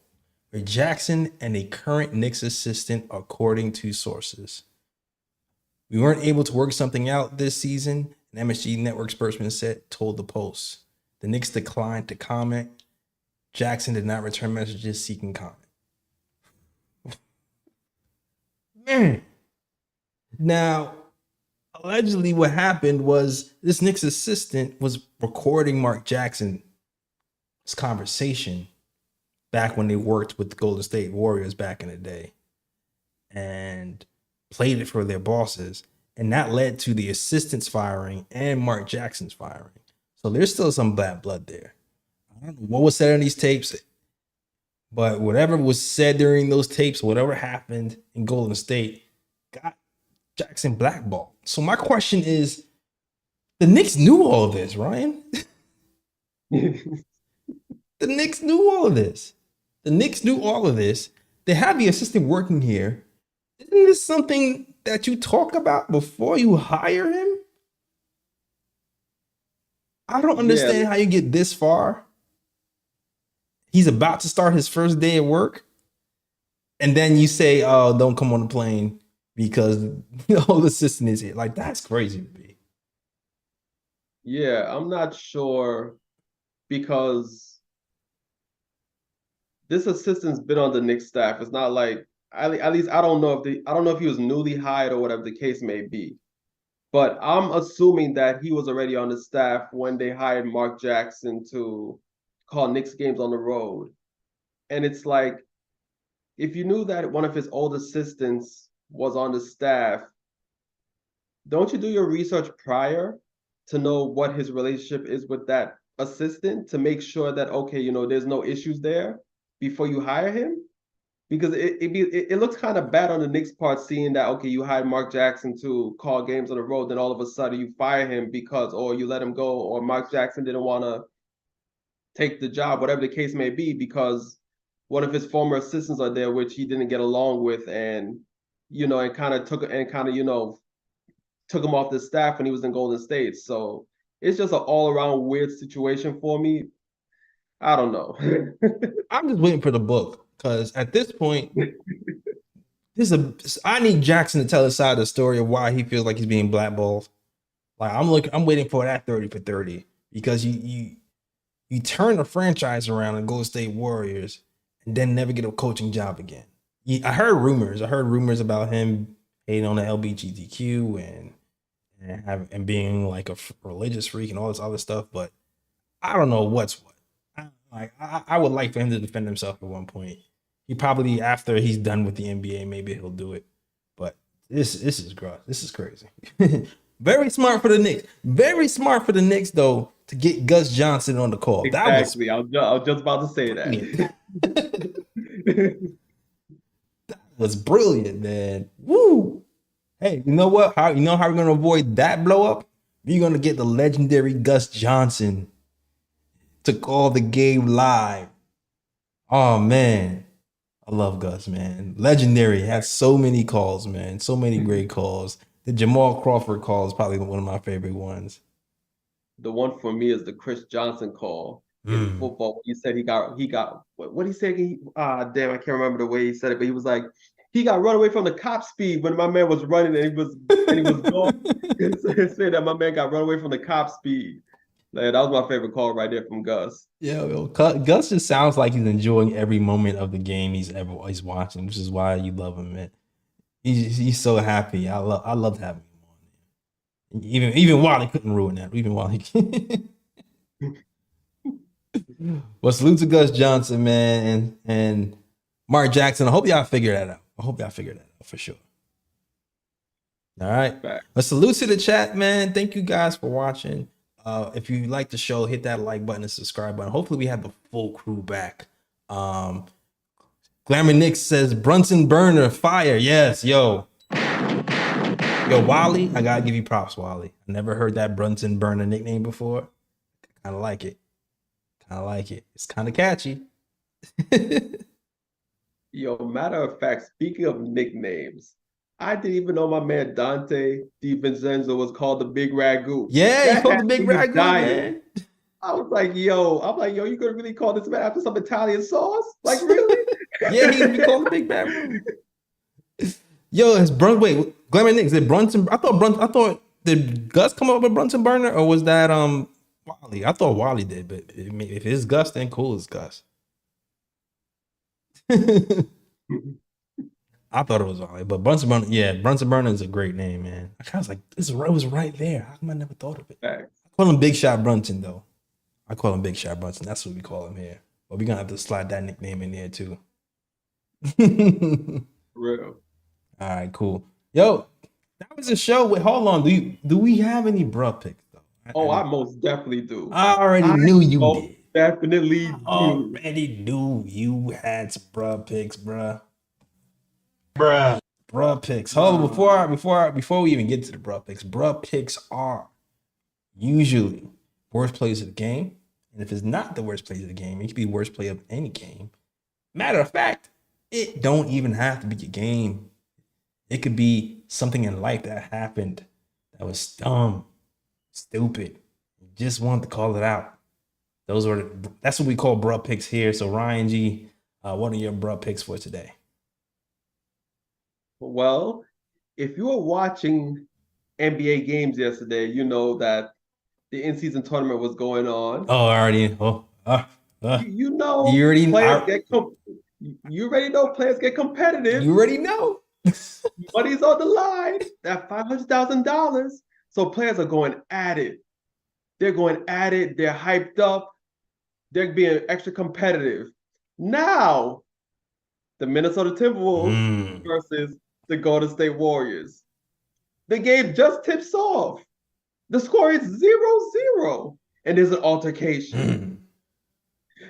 with Jackson and a current Knicks assistant, according to sources. We weren't able to work something out this season, an MSG Network spokesman told the Post. The Knicks declined to comment. Jackson did not return messages seeking comment. Man. Now, allegedly what happened was this Knicks assistant was recording Mark Jackson's conversation back when they worked with the Golden State Warriors back in the day and played it for their bosses. And that led to the assistant's firing and Mark Jackson's firing. So there's still some bad blood there. I don't know what was said on these tapes, but whatever was said during those tapes, whatever happened in Golden State, got Jackson blackballed. So my question is, the Knicks knew all of this, Ryan. The Knicks knew all of this. The Knicks knew all of this. They have the assistant working here. Isn't this something that you talk about before you hire him? I don't understand how you get this far. He's about to start his first day at work. And then you say, oh, don't come on the plane because the whole assistant is here. Like, that's crazy to me. Yeah, I'm not sure because this assistant's been on the Knicks staff. It's not like, at least I don't know if he was newly hired or whatever the case may be. But I'm assuming that he was already on the staff when they hired Mark Jackson to call Knicks games on the road. And it's like, if you knew that one of his old assistants was on the staff, don't you do your research prior to know what his relationship is with that assistant to make sure that, okay, there's no issues there before you hire him? Because it looks kind of bad on the Knicks' part, seeing that, okay, you hired Mark Jackson to call games on the road, then all of a sudden you fire him or you let him go, or Mark Jackson didn't want to take the job, whatever the case may be, because one of his former assistants are there, which he didn't get along with, and and kind of took him off the staff when he was in Golden State. So it's just an all-around weird situation for me. I don't know. I'm just waiting for the book because at this point, I need Jackson to tell his side of the story of why he feels like he's being blackballed. Like I'm waiting for that 30 for 30 because you turn the franchise around and Golden State Warriors and then never get a coaching job again. I heard rumors about him hating on the LGBTQ and being like a religious freak and all this other stuff, but I don't know what's what. I would like for him to defend himself at one point. He probably, after he's done with the NBA, maybe he'll do it. But this is gross. This is crazy. Very smart for the Knicks. Very smart for the Knicks, though, to get Gus Johnson on the call. Exactly. I was just about to say that. That was brilliant, man. Woo! Hey, you know what? How we're gonna avoid that blow up? We're gonna get the legendary Gus Johnson to call the game live. Oh man, I love Gus, man. Legendary. Has so many calls, man. So many great calls. The Jamal Crawford call is probably one of my favorite ones. The one for me is the Chris Johnson call in football. He said he got what he said. Damn, I can't remember the way he said it, but he was like, he got run away from the cop speed when my man was running and he was going. He said that my man got run away from the cop speed. Like, that was my favorite call right there from Gus. Yeah, Gus just sounds like he's enjoying every moment of the game he's watching, which is why you love him, man. He's so happy. I loved having him on. Even while he couldn't ruin that. Even while he. Well, salute to Gus Johnson, man, and Mark Jackson. I hope y'all figure that out. For sure. All right. But salute to the chat, man. Thank you guys for watching. If you like the show, hit that like button and subscribe button. Hopefully we have the full crew back. Glamour Nick says Brunson Burner fire. Yes, yo, Wally. I gotta give you props, Wally. I never heard that Brunson Burner nickname before. Kind of like it. It's kind of catchy. Yo, matter of fact, speaking of nicknames, I didn't even know my man Dante DiVincenzo was called the Big Ragu. Yeah, he's called the Big Ragu, man. I was like, yo, you could really call this man after some Italian sauce? Like, really? Yeah, he'd be called the Big Ragu. Yo, wait, Glamour Nick, is it Brunson? I thought did Gus come up with Brunson Burner or was that Wally? I thought Wally did, but if it's Gus, then cool, it's Gus. I thought it was Wally, but Brunson Burner is a great name, man. I was like, it was right there. How come I never thought of it? I call him Big Shot Brunson, though. That's what we call him here. But we're gonna have to slide that nickname in there too. Real. All right, cool. Yo, that was a show with. Hold on, do we have any bruh picks though? I most definitely do. I already knew you did. Definitely do. Already knew you had some bruh picks, bruh. Bruh picks. Hold on, before we even get to the bruh picks are usually worst plays of the game. And if it's not the worst plays of the game, it could be worst play of any game. Matter of fact, it don't even have to be a game. It could be something in life that happened that was dumb, stupid. You just wanted to call it out. That's what we call bruh picks here. So Ryan G, what are your bruh picks for today? Well, if you were watching NBA games yesterday, you know that the in-season tournament was going on. Oh, already. You know, you already know players get competitive. You already know. Money's on the line. That $500,000. So players are going at it. They're going at it. They're hyped up. They're being extra competitive. Now, the Minnesota Timberwolves versus the Golden State Warriors. The game just tips off. The score is 0-0, and there's an altercation.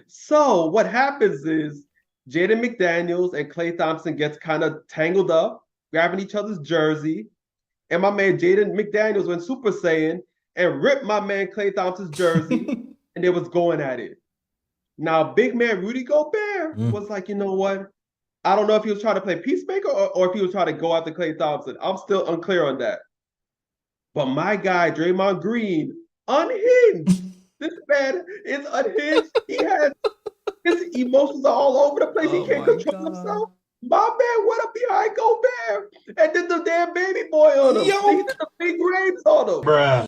So what happens is Jaden McDaniels and Klay Thompson gets kind of tangled up, grabbing each other's jersey, and my man Jaden McDaniels went Super Saiyan and ripped my man Klay Thompson's jersey, and they was going at it. Now, big man Rudy Gobert was like, you know what? I don't know if he was trying to play peacemaker or if he was trying to go after Klay Thompson. I'm still unclear on that. But my guy, Draymond Green, unhinged. This man is unhinged. He has his emotions are all over the place. He can't control himself. My man went up behind Gobert and did the damn baby boy on him. He did the big rains on him. Bruh.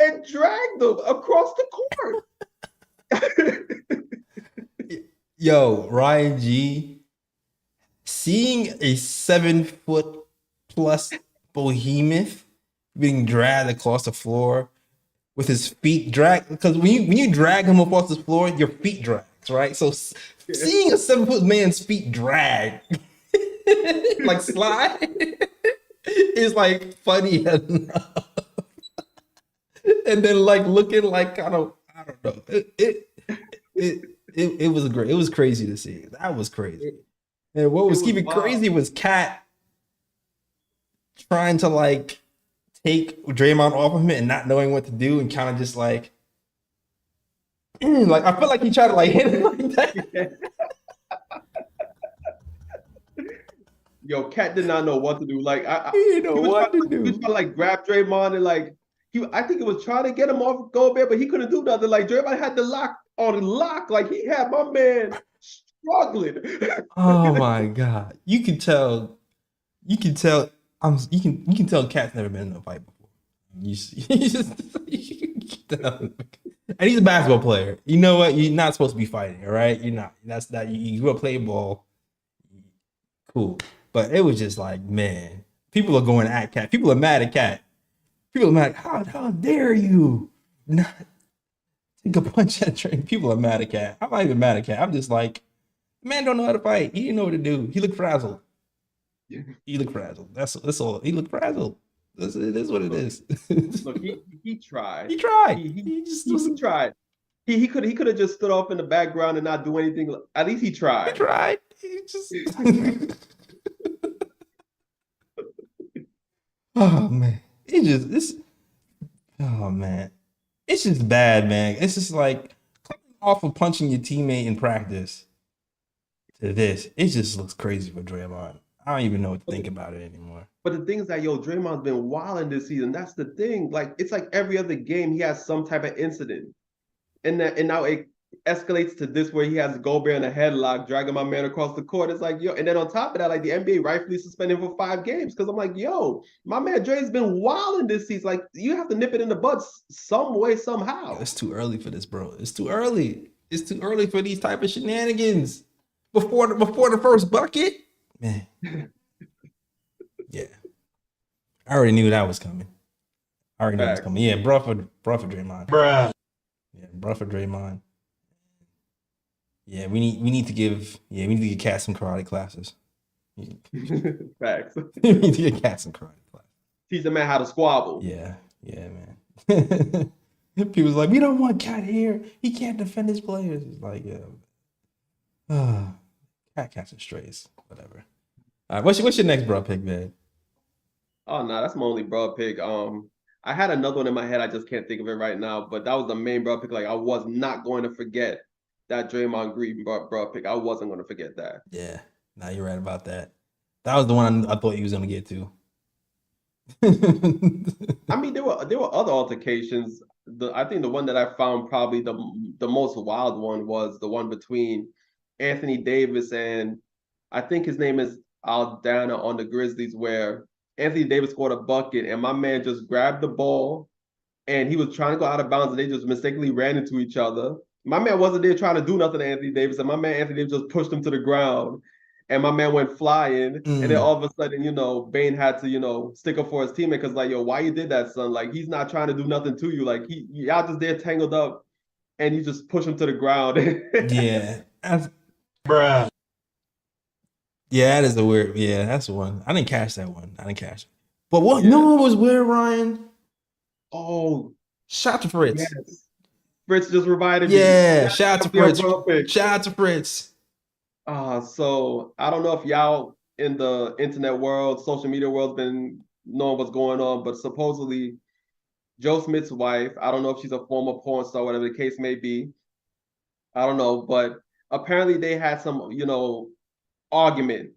And dragged him across the court. Yo, Ryan G, seeing a 7-foot+ behemoth being dragged across the floor with his feet dragged, because when you drag him across the floor, your feet drags, right? So seeing a 7-foot man's feet drag, like slide, is like funny enough. And then like looking like kind of, I don't know. It was great. It was crazy to see. That was crazy. And what was keeping crazy was Cat trying to like take Draymond off of him and not knowing what to do and kind of just like I feel like he tried to like hit him like that. Yo, Cat did not know what to do. Like He didn't know what to do. He was trying to like grab Draymond and like I think he was trying to get him off Gobert, but he couldn't do nothing. Like Draymond had the lock. Like he had my man struggling. Oh my god! You can tell. You can tell Cat's never been in a fight before. You can tell. And he's a basketball player. You know what? You're not supposed to be fighting. All right, you're not. That's not. You grew up playing ball. Cool, but it was just like, man, people are going at Cat. People are mad at Cat. People are mad. How dare you not take a punch at Train? People are mad at Cat. I'm not even mad at Cat. I'm just like, man don't know how to fight. He didn't know what to do. He looked frazzled. He looked frazzled. That's all. He looked frazzled. It is what it is. Look, he tried. He tried. He tried. He could have just stood off in the background and not do anything. At least he tried. He tried. He just. Oh man. Oh man. It's just bad, man. It's just like coming off of punching your teammate in practice to this. It just looks crazy for Draymond. I don't even know what to think about it anymore. But the thing is that, Draymond's been wilding this season. That's the thing. Like, it's like every other game he has some type of incident. And now it escalates to this where he has Gobert in a headlock, dragging my man across the court. It's like, and then on top of that, like the NBA rightfully suspended him for 5 games. Because I'm like, my man Dre's been wilding this season. Like, you have to nip it in the bud some way, somehow. It's too early for this, bro. It's too early. It's too early for these type of shenanigans. Before the first bucket, man. Yeah, I already knew that was coming. Yeah, bro for Draymond. Bruh. Yeah, bro for Draymond. Yeah, we need to give Cat some karate classes. Facts. We need to give Cat some karate classes. Teach the man how to squabble. Yeah, man. People's like, we don't want Cat here. He can't defend his players. It's like, Cat catching strays, whatever. All right, what's your next broad pick, man? Oh no, that's my only broad pick. I had another one in my head. I just can't think of it right now. But that was the main broad pick. Like, I was not going to forget that Draymond Green broad pick. I wasn't going to forget that. Yeah, no, you're right about that. That was the one I thought you was going to get to. I mean, there were other altercations. I think the one that I found probably the most wild one was the one between Anthony Davis and I think his name is Aldana on the Grizzlies, where Anthony Davis scored a bucket and my man just grabbed the ball and he was trying to go out of bounds and they just mistakenly ran into each other. My man wasn't there trying to do nothing to Anthony Davis, and my man Anthony Davis just pushed him to the ground and my man went flying. And then all of a sudden, Bane had to, stick up for his teammate because like, why you did that, son? Like, he's not trying to do nothing to you. Like, y'all just there tangled up and you just push him to the ground. Yeah. Bruh. Yeah, that is a weird. Yeah, that's the one. I didn't catch that one. But what? Yeah. No one was weird, Ryan. Oh, shout out to Fritz. Yes. Fritz just reminded me. Yeah, shout out to Fritz. Shout out to Fritz. So I don't know if y'all in the internet world, social media world, been knowing what's going on, but supposedly Joe Smith's wife, I don't know if she's a former porn star, whatever the case may be. I don't know, but apparently they had some, argument.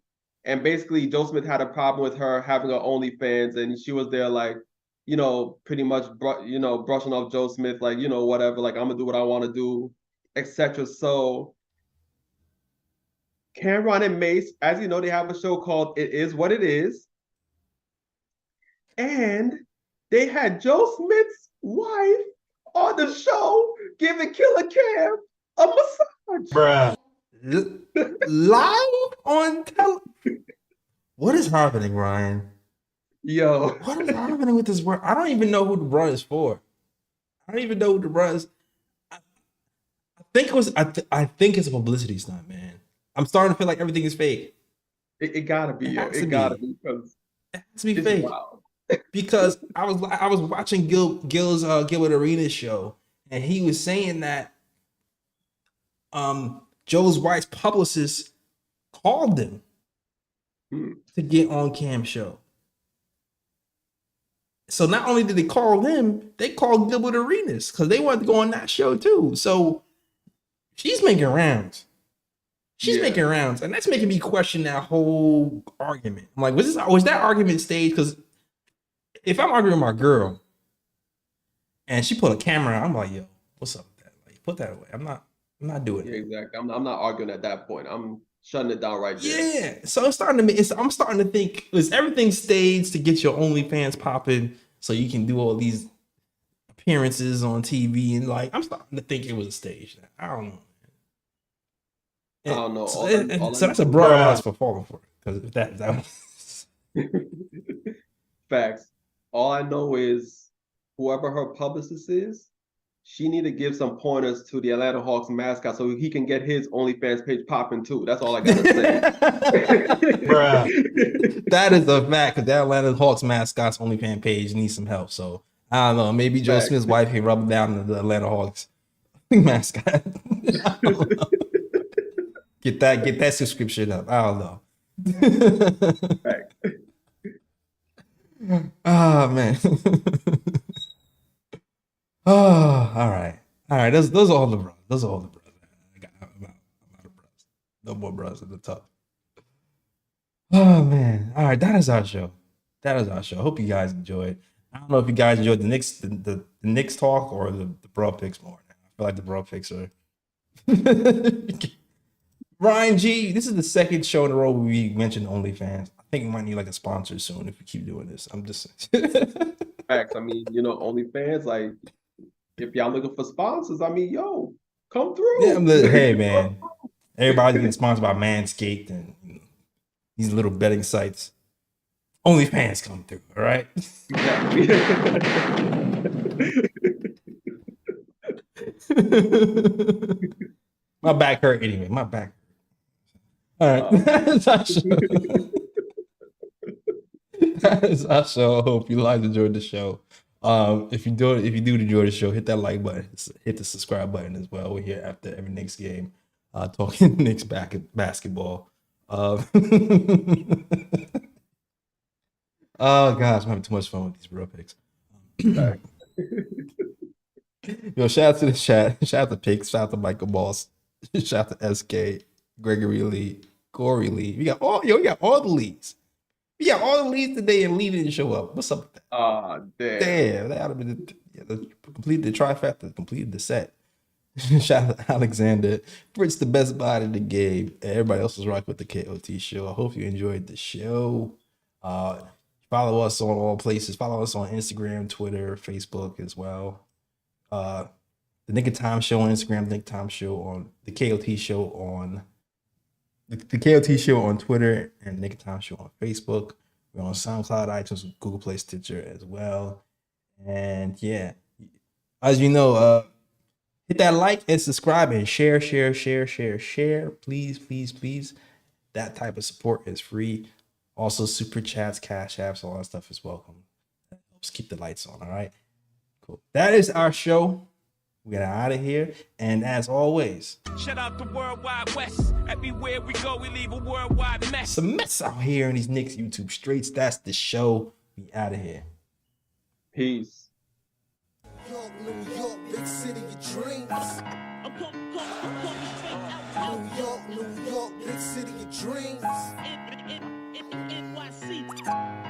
And basically Joe Smith had a problem with her having her OnlyFans, and she was there like, pretty much, brushing off Joe Smith, like, whatever, like, I'm gonna do what I want to do, etc. So Cameron and Mace, as you know, they have a show called It Is What It Is. And they had Joe Smith's wife on the show giving Killer Cam a massage. Bruh. Live on television. What is happening, Ryan? Yo. What is happening with this world? I don't even know who the bruh is for. I don't even know who the bruh is. I think it was. I think it's a publicity stunt, man. I'm starting to feel like everything is fake. It gotta be, yo. It gotta be, because it has to be fake. Wild. Because I was watching Gil's Gilbert Arenas show, and he was saying that Joe's wife's publicist called them to get on Cam's show. So not only did they call them, they called Gilbert Arenas because they wanted to go on that show too. So she's making rounds. She's making rounds, and that's making me question that whole argument. I'm like, was that argument staged? Because if I'm arguing with my girl and she put a camera on, I'm like, yo, what's up with that? Like, put that away. I'm not doing it. Exactly. I'm not arguing at that point. I'm shutting it down right there. Yeah. So I'm starting to think, is everything staged to get your OnlyFans popping so you can do all these appearances on TV? And like, I'm starting to think it was a stage. I don't know. I don't know. So that's a broad ass for falling for it. Because if that was facts. All I know is whoever her publicist is, she need to give some pointers to the Atlanta Hawks mascot so he can get his OnlyFans page popping too. That's all I gotta say. Bruh. That is a fact, because that Atlanta Hawks mascot's OnlyFans page needs some help. So I don't know. Maybe Joe Smith's wife can rub down the Atlanta Hawks mascot. Get that subscription up. I don't know. Oh man. Oh, all right. Those are all the bros. Those are all the bros. I'm out of bros. No more bros in the top. Oh man. All right, that is our show. Hope you guys enjoyed. I don't know if you guys enjoyed the Knicks talk or the bro picks more. I feel like the bro picks are. Ryan G, this is the second show in a row we mentioned OnlyFans. I think we might need like a sponsor soon if we keep doing this. I'm just facts. I mean, OnlyFans, like, if y'all looking for sponsors, I mean, yo, come through. Yeah, hey man, everybody's getting sponsored by Manscaped and these little betting sites. OnlyFans come through, all right? My back hurt anyway. My back. All right, that's our show. That is our show. I hope you guys enjoyed the show. If you do enjoy the show, hit that like button, hit the subscribe button as well. We're here after every Knicks game, talking Knicks basketball. Oh gosh, I'm having too much fun with these real picks. Yo, shout out to the chat, shout out to Picks, shout out to Michael Boss, shout out to SK, Gregory Lee, Corey Lee. We got all the leads. We got all the leads today, and Lee didn't show up. What's up with that? Damn, that would have been completed the trifecta, completed the set. Shout out to Alexander. Fritz, the best body in the game. Everybody else was rocking with the KOT show. I hope you enjoyed the show. Follow us on all places. Follow us on Instagram, Twitter, Facebook as well. The Knick of Time Show on Instagram, Knick Time Show on the KOT show on the KOT show on Twitter, and Knick of Time Show on Facebook. We're on SoundCloud, iTunes, Google Play, Stitcher as well. And yeah, as you know, hit that like and subscribe and share. Please. That type of support is free. Also, super chats, cash apps, all that stuff is welcome. That helps keep the lights on. All right, cool. That is our show. We're out of here. And as always, shout out the Worldwide West. Everywhere we go, we leave a worldwide mess. Some mess out here in these Knicks YouTube streets. That's the show. We out of here. Peace. York, New York, big city of dreams. New York, New York, big city of dreams. NYC.